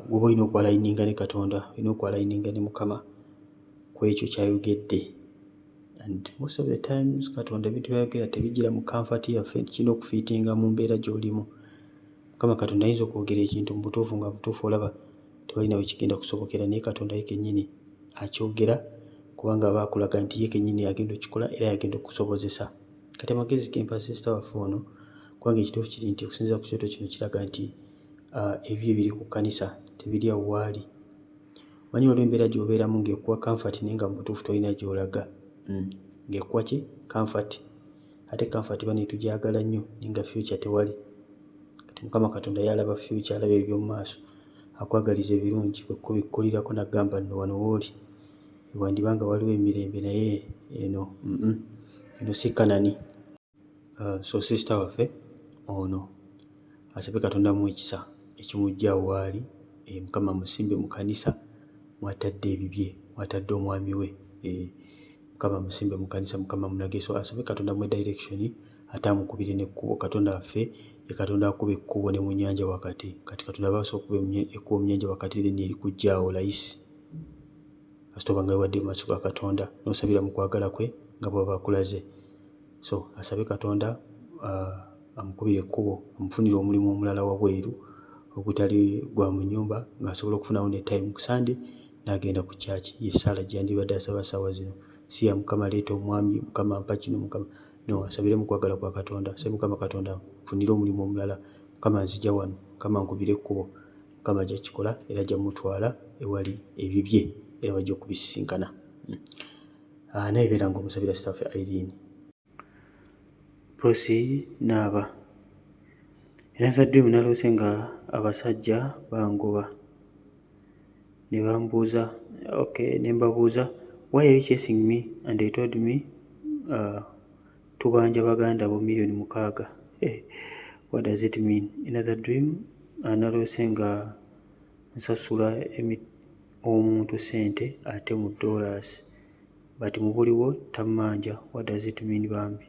gwoba olina okwalayininga ne Katonda, olina okwalayininga ne Mukama ku ekyo kyayogedde. And most of the times Katonda ebintu byayogera tebijjira mu comfort yaffe, kirina okufiitinga mu mbeera gy'olimu. Mukama Katonda ayinza okwogera ekintu mu butuufu nga butuufu olaba tewalina we kigenda kusobokera, naye Katonda ye kennyini akyogera kubanga aba akulaga nti ye kennyini agenda okikola era yagenda okukusobozesa. Kati amagezi gempa sisita waffe ono kubanga ekituufu kiri nti okusinziira ku kyoto kino kiraga nti ebyo ebiri ku kkanisa tebiri awo waali. Manyi waliwo embeera gy'obeeramu ng'ekuwa comfort naye nga mu butuufu tolina gy'olaga. Ng'ekuwa ki? Comfort. Ate comfort bano tugyagala nnyo naye nga future tewali. Kati Mukama Katonda yalaba future, alaba eby'omu maaso, akwagaliza ebirungi kwe kubikkulirako n'agamba nno wano wooli wandibanga waliwo emirembe naye eno si Kanani. So sister waffe ono asabye Katonda mu ekisa ekimujja waali, Mukama musimbe mu kanisa mwatadde ebibye, mwatadde omwami we, Mukama musimbe mu kanisa, Mukama mulage. So asabye Katonda mu direction ate amukubire n'ekkubo. Katonda waffe ye Katonda akuba ekkubo ne mu nnyanja wakati. Kati Katonda baasa okuba ekkubo mu nnyanja wakati lino erikujjaawo layisi kasita oba nga wewadde mu maaso ga Katonda n'osabira mu kwagala kwe nga bw'aba akulaze. So asabye Katonda amukubire ekkubo, amufunire omulimu omulala wabweru ogutali gwa mu nnyumba ng'asobola okufunawo ne time ku Sunday n'agenda ku church. Ye Saala gyandibadde asaba ssaawa zino, si ya Mukama leeta omwami, Mukama mpa kino, Mukama no, asabire mu kwagala kwa Katonda. Asabye Mukama Katonda nfunire omulimu omulala, Mukama nzija wano, Mukama nkubire ekkubo, Mukama ajja kikola era ajja mutwala ewali ebibye era wajja okubisisinkana. Naye beera ng'omusabira sitaffe Irene. Prosi naaba era dream naloose nga abasajja bangoba ne bambuuza, okay, ne mbabuuza why are you chasing me, and they told me tubanja baganda bo miliyoni 6. What does it mean? Another dream, naloose nga nsasula omuntu sente ate mu dollars but mu buliwo tammanja. What does it mean bambi?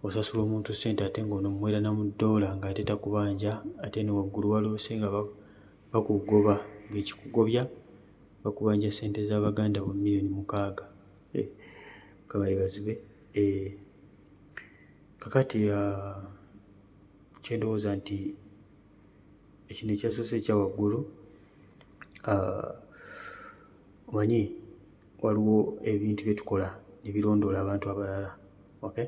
Osasula omuntu sente ate ng'ono muwera na mu dola ng'ate takubanja, ate ne waggulu waloose nga bakugoba, ng'ekikugobya bakubanja sente z'abaganda bo miliyoni 6. Kama yebazibe. Kakati kyendowooza nti ekino ekyasoose ekya waggulu, omanyi waliwo ebintu bye tukola ne birondoola abantu abalala. Okay?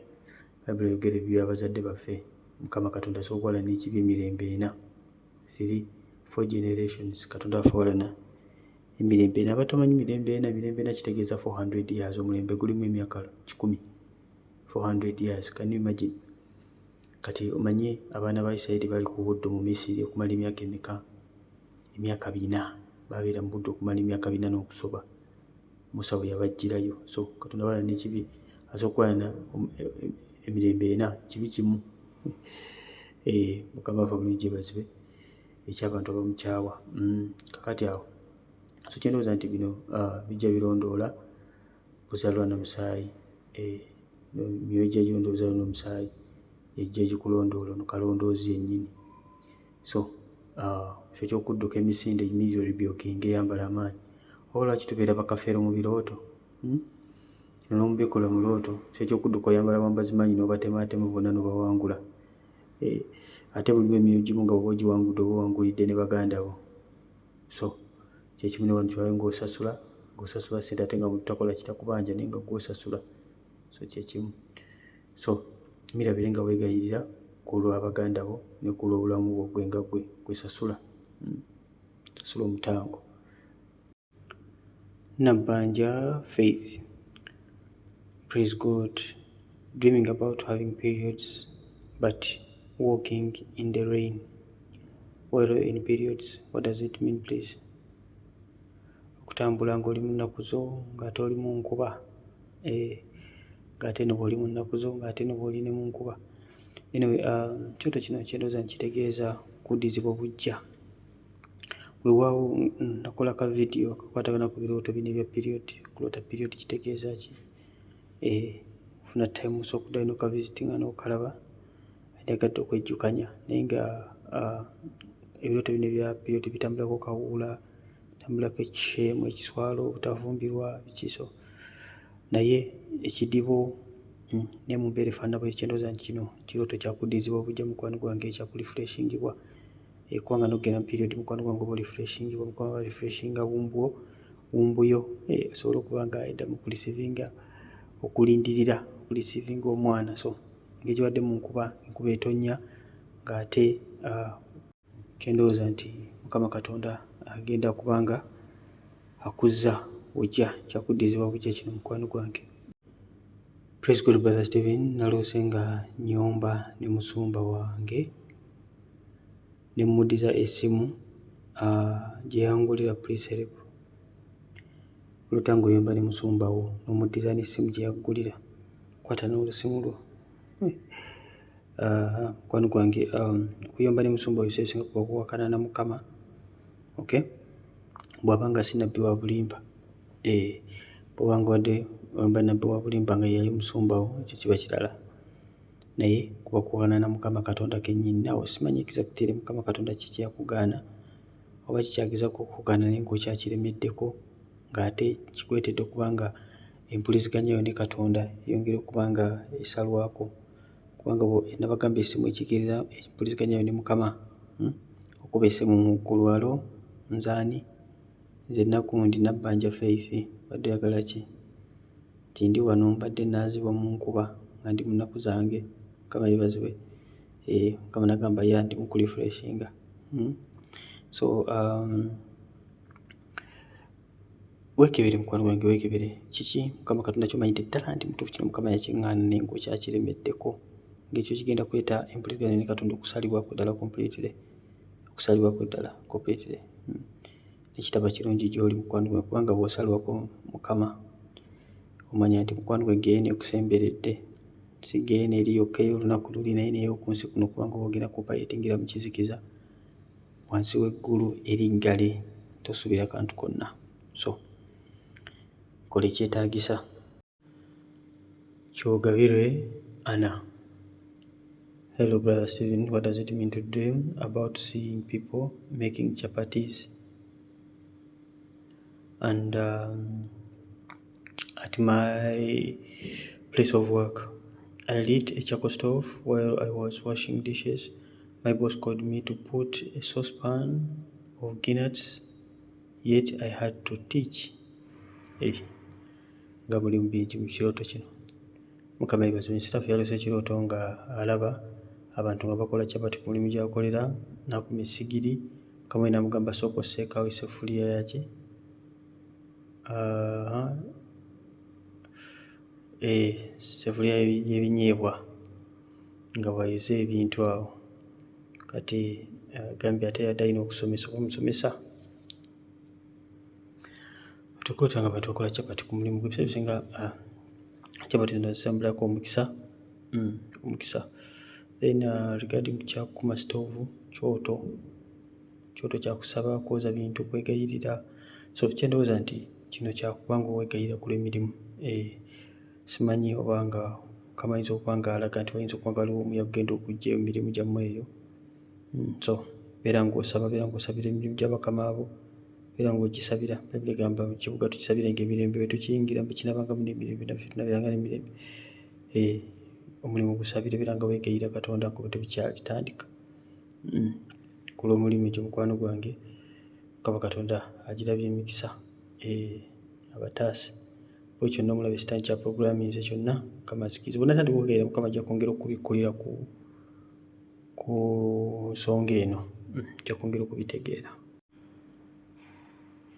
Bayibuli eyogera ebyo abazadde baffe. Mukama Katonda asookwala n'ekibi emirembe 4. 4 generations. Katonda afawalana emirembe 4. Abatamanyi mirembe 4, mirembe 4 kitegeeza 400 years. Omulembe gulimu emyaka 100. 400 years. Can you imagine? Kati omanyi abaana ba Isirayiri bali ku buddo mu Misiri okumala emyaka emeka? Emyaka 4. Babeera mu buddo okumala emyaka 4 n'okusoba. Musa bwe yabajjirayo. So Katonda awalana n'ekibi, asookwalana emirembe 4, kibi kimu. Mukama afa bulungi yebazibe eky'abantu abamukyawa. Kakati awo so kyendowooza nti bino bijja birondoola buzaalwa na musaayi. Myoyo gya girondooza n'omusaayi ejja gikulondoola ono kalondoozi yennyini. So ffe eky'okudduka emisinde immediate rebuking eyambala amaanyi. Oba lwaki tubeera bakafeero mu birooto? Kino n'omubikola mu looto. Ffe eky'okudduka oyambala bambazimanyi n'obatemaatema bonna n'obawangula. Ate bulimu emyoyo gimu nga bw'oba ogiwangudde oba owangulidde ne baganda bo. So kyekimu ne wano kibaye ng'osasula sente ate nga takola kitakubanja naye nga gw'osasula. So kyekimu. So mirabire nga weegayirira ku lw'abaganda bo ne ku lw'obulamu bwo gwe nga gwe gwesasula. Sasula omutango. Nabbanja Faith. Praise God. Dreaming about having periods but walking in the rain. While in periods, what does it mean please? Okutambula ng'oli mu nnaku zo ng'ate oli mu nkuba. Ng'ate ne bw'oli mu nnaku zo ng'ate ne bw'oli ne mu nkuba. Anyway, kyoto kino kyendowooza nkitegeeza kuddizibwa bujja. Weewaawo nakola ka video kakwatagana ku birooto bino ebya period. Kuloota period kitegeeza ki? Funa time osooka n'okavisitinga n'okalaba. Njagadde okwejjukanya naye nga ebirooto bino ebya period bitambulako kawuula, bitambulako ekisheemu, ekiswalo, obutafumbirwa, bikiso. Naye ekidibo ne mu mbeera efaanana bwe kyendowooza nti kino kirooto kyakuddizibwa bujja mukwano gwange, ekyakurefreshingibwa. Kubanga n'okugenda mu period mukwano gwange oba olifreshinga, mukama aba refreshinga wumbuyo osobola okuba nga edda mu kulisivinga, okulindirira okulisivinga omwana. So ng'ekiwadde mu enkuba etonnya ng'ate kyendowooza nti Mukama Katonda agenda kubanga akuzza ojja, kyakuddizibwa bujja kino mukwano gwange. Praise God, Brother Stephen. Naloose nga nnyomba ne musumba wange ne muddiza essimu gye yangulira Please Help. Oluta ng'oyomba ne musumba wo n'omuddiza n'essimu gye yaggulira, kwata n'olusimu lwo. Mukwano gwange okuyomba ne musumba wo ebiseera ebisinga kuba kuwakana na Mukama. Okay? Bw'aba nga si nabbi wa bulimba. Bw'oba nga wadde oyomba nabbi wa bulimba nga yali musumba wo, ekyo kiba kirala. Naye kuba kuwakana na Mukama Katonda kennyini. Naawe simanyi exactly Mukama Katonda kiki yakugaana oba kikyagezaako okukugaana naye ng'okyakiremeddeko, ng'ate kikwetedde okuba nga empuliziganya yo ne Katonda yongera okuba nga esalwako. Kubanga nabagamba essimu ekikiriza empuliziganya yo ne Mukama. Okuba essimu mu ggulwalo, nzaani? Nze Nakkundi Nabbanja Faith. Badde oyagala ki? Nti ndi wano mbadde naazibwa mu nkuba nga ndi mu nnaku zange. Mukama yeebazibwe. Mukama nagamba ndi mu kulifreshinga. So weekebere mukwano gwange, weekebere. Kiki Mukama Katonda ky'omanyidde ddala nti mutuufu kino Mukama yakiŋŋaana naye ng'okyakiremeddeko, ng'ekyo kigenda kuleeta empuliziganya ne Katonda okusalibwako ddala completely. Okusalibwako ddala completely. Ekitaba kirungi gy'oli mukwano gwange, kubanga bw'osalwako Mukama omanya nti mukwano gwe geene ekusemberedde si geene eri yokka ey'olunaku luli naye n'ey'oku nsi kuno kubanga ogenda kuoparetingira mu kizikiza wansi w'eggulu eriggale tosuubira kantu konna. So kola ekyetaagisa. Kyogabirwe Anna. Hello brother Stephen, what does it mean to dream about seeing people making chapatis and at my place of work I lit a charcoal stove while I was washing dishes. My boss called me to put a saucepan of guineas, yet I had to teach. Nga mulimu bingi mu kirooto kino. Mukama yeebazibwe, sitaffe yalose ekirooto nga alaba abantu nga bakola chapati ku mulimu gy'akolera n'akuma essigiri. Kamwe n'amugamba sooka osseekaawo esseffuliya yaki esseffuliya y'ebinyeebwa nga bw'ayoza ebintu awo. Kati agambye ate yadde alina okusomesa omusomesa. Tukulota nga abantu bakola chapati ku mulimu gwe bisinga chapati zino zisambulako omukisa. Then regarding kyakuma stove, kyoto kyakusaba kwoza bintu kwegayirira. So kyendowooza nti kino kyakubanga owegayirira ku lw'emirimu. Simanyi oba nga kamayinza okuba nga alaga nti wayinza okuba nga waliwo omuyaga gugenda okujja emirimu gyammwe eyo. So beera ng'osabira emirimu gy'abakama abo, beera ng'ogisabira. Bayibuli egamba mu kibuga tukisabirenga emirembe bwe tukiyingira mbu kinabangamu n'emirembe naffe tunabiranga n'emirembe. Omulimu gusabire, beera nga weegayirira Katonda ku bute bukyalitandika. Ku lw'omulimu egyo mukwano gwange Mukama Katonda agirabye emikisa abataase. Bwe kyonna omulaba ekitaani kya programming kyonna Mukama azikize. Bonna tandika okugayirira Mukama ajja kwongera okubikkulira ku nsonga eno. Ajja kwongera okubitegeera.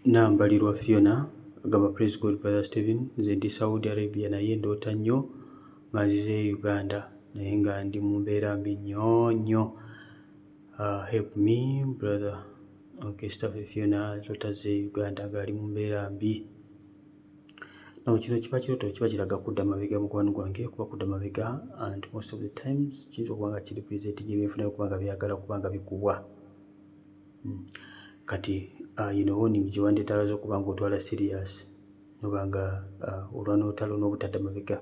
Nambalirwa Fiona agamba praise God brother Stephen, nze ndi Saudi Arabia naye ndoota nnyo nga nzize Uganda naye nga ndi mu mbeera mbi nnyo. Help me brother. Okay, staffe Fiona ndoota ze Uganda ng'ali mu mbeera mbi. No, kino kiba kirooto kiba kiraga kudda mabega mukwano gwange, kuba kudda mabega and most of the times kiyinza okuba nga kiri represent ebyenfunayo kubanga byagala kubanga bikubwa. Kati warning gye wandeetaaga okuba nga otwala serious noba nga olwa n'otalo n'obutadda mabega.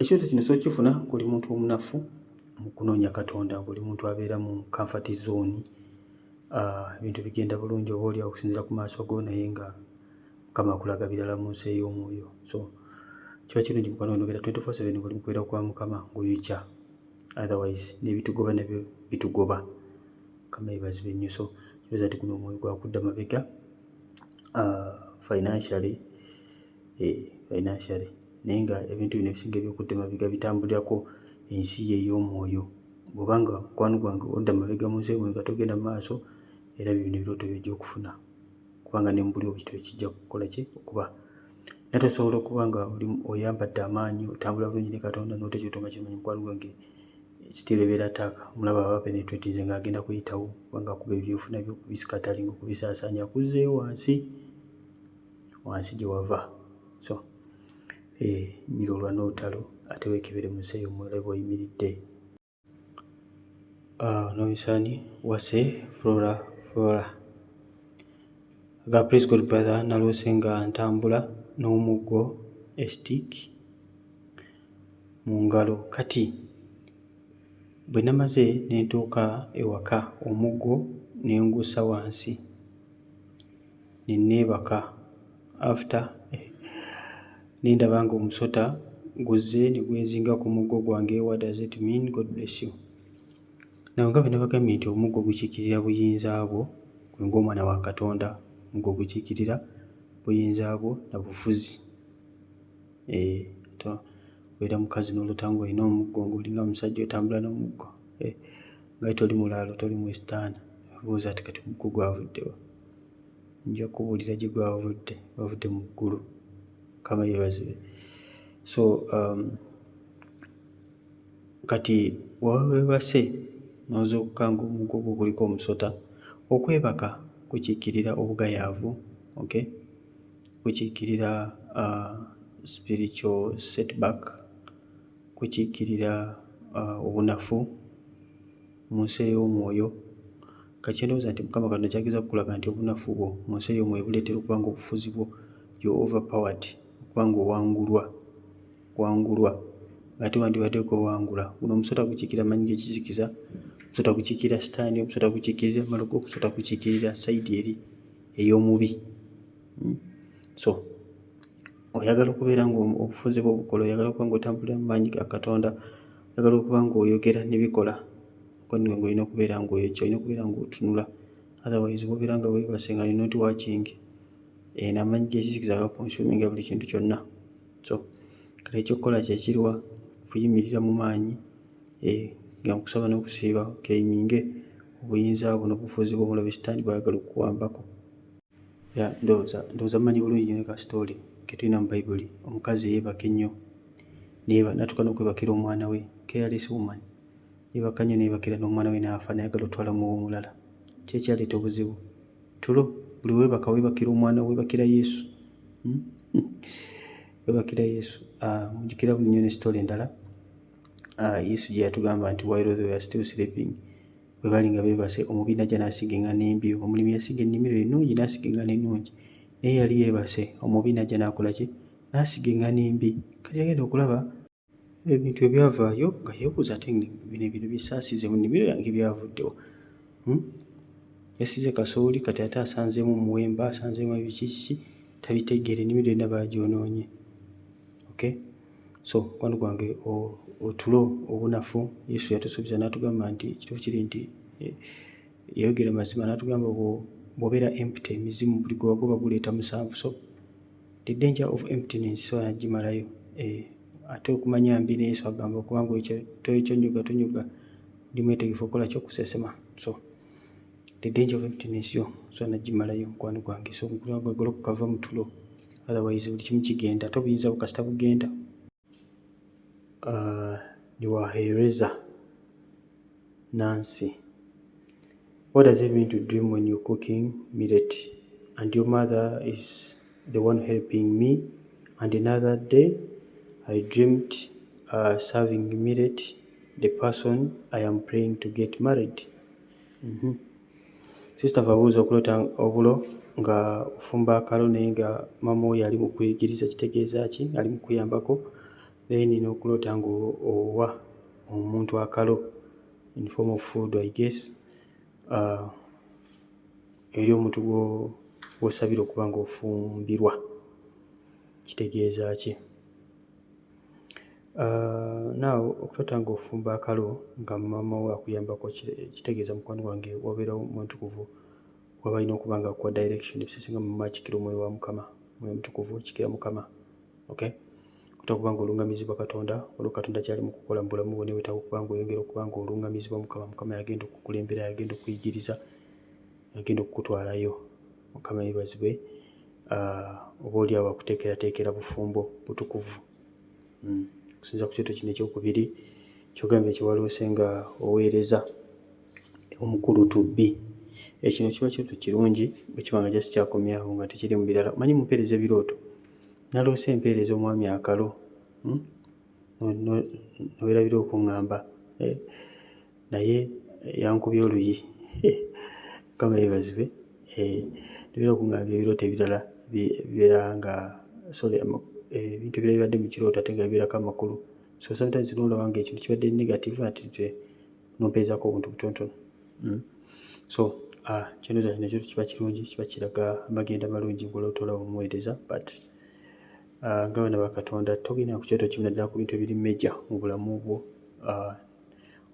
Ekirooto kino sokifuna ng'oli muntu omunafu mu kunoonya Katonda, ng'oli muntu abeera mu comfort zone. Ebintu bigenda bulungi oba oli okusinziira ku maaso go naye nga Mukama akulaga birala mu nsi ey'omwoyo. So kiba kirungi mukwano gwange 24/7 ng'oli mu kubeera kwa Mukama ng'oyokya, otherwise n'ebitugoba nabyo bitugoba. Mukama yeebazibwe nnyo. So kirowooza nti guno omwoyo gwa kudda mabega financially naye nga ebintu bino ebisinga eby'okudda mabega bitambulirako ensi ye ey'omwoyo. Bw'obanga mukwano gwange odda mabega mu nsi y'omwoyo nga togenda mu maaso, era bino ebirooto by'ojja okufuna kubanga ne mu buli obukito kijja kukola ki okuba. Naye tosobola okuba nga oyambadde amaanyi otambula bulungi ne Katonda n'ota ekirooto nga kimanyi mukwano gwange still ebeera attack. Mulaba aba penetrating ng'agenda kuyitawo kubanga akuba ebyenfuna by'okubisikatalinga okubisaasaanya akuzzeeyo wansi gye wava. So nyira olwa n'otalo ate weekebere mu nsi ey'omwoyo bw'oyimiridde. Nomisani wase Flora aga praise God brother, naloose nga ntambula n'omuggo stick mu ngalo, kati bwe namaze ne ntuuka ewaka omuggo ne nguusa wansi ne neebaka. After ne ndaba nga omusota guzze ne gwezinga ku muggo gwange. What does it mean? God bless you. Nawe nga bwe nabagambye nti omuggo gukiikirira buyinza bwo, gwe ng'omwana wa Katonda. Omuggo gukiikirira buyinza bwo na bufuzi. Obeera mukazi n'olutango olina omuggo ng'olinga musajja otambula n'omuggo. Nga toli mulaalo toli mwesitaana. Olowooza ati kati omuggo gwavuddewa? Nja kubuulira gye gwavudde mu ggulu. Mukama yeebazibwe. So kati weebase n'oza okukanga omuggo gwo guliko omusota, okwebaka kukiikirira obugayaavu. Okay, kukiikirira spiritual setback, kukiikirira obunafu mu nsi ey'omwoyo. Kati ndowooza nti Mukama Katonda kyageza kukulaga nti obunafu bwo mu nsi ey'omwoyo buleetera okuba nga obufuzi bwo you overpowered, okuba nga owangulwa ng'ate wandibadde gw'owangula. Guno omusota gukiikirira maanyi g'ekizikiza, omusota gukiikirira sitaani, omusota gukiikirira malogo, omusota gukiikirira sayidi eri ey'omubi. So oyagala okubeera nga obufuzi bwo obukola, oyagala okuba nga otambulira mu maanyi ga Katonda, oyagala okuba nga oyogera ne bikola, olina okubeera ng'oyokya, olina okubeera ng'otunula. Otherwise bw'obeera nga weebase nga you're not watching, n'amaanyi g'ekizikiza gakonsuminga buli kintu kyonna. So kale ekyokukola kye kiruwa? Kuyimirira mu maanyi nga nkusaba n'okusiiba okeeyiminge obuyinza bwo n'obufuzi bw'omulabe sitaani bw'ayagala okukuwambako. Ndowooza mmanyi bulungi nnyo ka sitooli ke tulina mu Bayibuli. Omukazi yeebaka ennyo n'atuuka n'okwebakira omwana we, careless woman. Yeebaka nnyo neebakira n'omwana we n'afa, n'ayagala otwala mu w'omulala. Ki ekyaleeta obuzibu? Tulo. Buli weebaka weebakira omwana, weebakira Yesu. Weebakira Yesu. Mujjukira buli nnyo ne sitooli endala Yesu gye yatugamba nti while they were still sleeping, bwe bali nga beebase, omubi n'ajja n'asiga eŋŋaano embi. Omulimi yasiga ennimiro ennungi n'asiga eŋŋaano ennungi, naye yali yeebase. Omubi n'ajja n'akola ki? N'asiga eŋŋaano embi. Kati yagenda okulaba ebintu ebyavaayo nga yeebuuza ate bino byesaasize mu nnimiro yange byavuddewo. Yasize kasooli, kati ate asanzeemu omuwemba, asanzeemu ebikiki, tabitegeera, ennimiro yonna baagyonoonye. Okay? So mukwano gwange otulo, obunafu, Yesu yatusuubiza n'atugamba nti ekituufu kiri nti yayogera mazima, n'atugamba bw'obeera empty, emizimu buli gwe wagoba guleeta musanvu. So the danger of emptiness so nagimalayo. Ate okumanya mbi ne Yesu agamba okubanga tonyoga ndi mwetegefu okukola ki? Okusesema. So the danger of emptiness yo so nagimalayo mukwano gwange. So gwagala okukava mu tulo, otherwise buli kimu kigenda, ate obuyinza bukasita bugenda. Niwahereza Nancy. What does it mean to dream when you're cooking millet and your mother is the one helping me? And another day I dreamed serving millet the person I am praying to get married. Sister Vabuuza okulota obulo nga ofumba akalo naye nga mama oyo ali mu kuyigiriza, kitegeeza ki? Ali mu kuyambako. Then n'okulota ng'owa omuntu akalo in form of food, I guess, eri omuntu gw'osabira okuba ng'ofumbirwa, kitegeeza ki? Now okulota ng'ofumba akalo nga mama we akuyambako, kitegeeza mukwano gwange wabeerawo omutukuvu waba alina okuba nga akuwa direction. Ebisesinga mama akikira omwoyo wa Mukama, omwoyo omutukuvu kikira Mukama. Okay? Okuba ng'olungamizibwa Katonda, olwo Katonda kyali mu kukola mu bulamu bwo, ne weetaaga okuba ng'oyongera okuba ng'olungamizibwa Mukama. Mukama yagenda okukulembera, yagenda okuyigiriza, yagenda okukutwalayo. Mukama yeebazibwe. Obaolyawo akuteekerateekera bufumbo butukuvu. Okusinza ku kyoto kino ekyokubiri kyogambye kyewaloose nga oweereza omukulu tubbi. Ekino kiba kyoto kirungi bwe kiba nga just kyakomyawo nga tekiri mu birala. Manyi mumpeereza ebirooto. Naloose empeereza omwami akalo. Noweerabira okuŋŋamba. Naye yankubye oluyi. Mukama yeebazibwe. Noweera okuŋŋambya ebirooto ebirala bibeera nga ebintu ebirala bibadde mu kirooto ate nga bibeerako amakulu. So sometimes n'olaba nga ekintu kibadde negative ate n'ompeezaako obuntu butonotono. So kino kiba kirungi, kiba kiraga amagenda malungi ng'olootola omuweereza. But ng'abaana ba Katonda togenda ku kyoto kimu naddala ku bintu ebiri major mu bulamu bwo.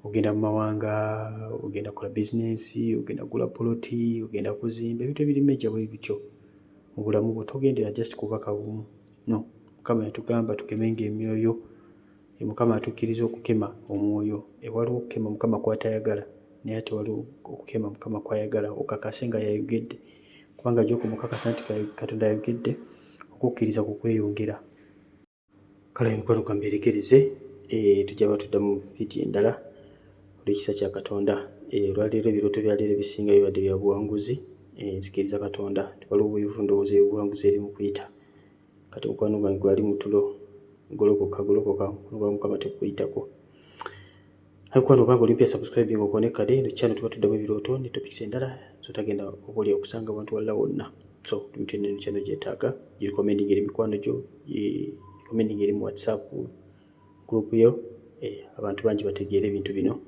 Ogenda mu mawanga, ogenda kukola bizinensi, ogenda kugula poloti, ogenda kuzimba, ebintu ebiri major bwe bityo mu bulamu bwo. Togendera just kubaka bumu. No, Mukama yatugamba tukemenga emyoyo. Mukama atukkiriza okukema omwoyo. Waliwo okukema Mukama kw'atayagala, naye ate waliwo okukema Mukama kw'ayagala. Okakase nga yayogedde, kubanga gy'okumukakasa nti Katonda yayogedde, okukkiriza ku kweyongera. Kale mikwano gwange mberekereze, tujja batuddamu vidiyo endala olw'ekisa kya Katonda. Olwaleero ebirooto bya leero ebisinga bibadde bya buwanguzi. Nzikiriza Katonda waliwo obuyuvu ndowooza obuwanguzi eri mu kuyita. kati mukwano gwange gwali mutulo golokoka gwa Mukama tekuyitako. Mukwano gwange olimpya subscribe ng'okone kale eno channel tuba tuddamu ebirooto ne topics endala zotagenda okuli okusanga abantu walla wonna. So tumutende eno channel gyetaaga recommending eri mikwano gyo, recommending eri mu WhatsApp group yo abantu bangi bategeera ebintu bino.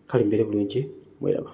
Kale mbeere bulungi, mweraba.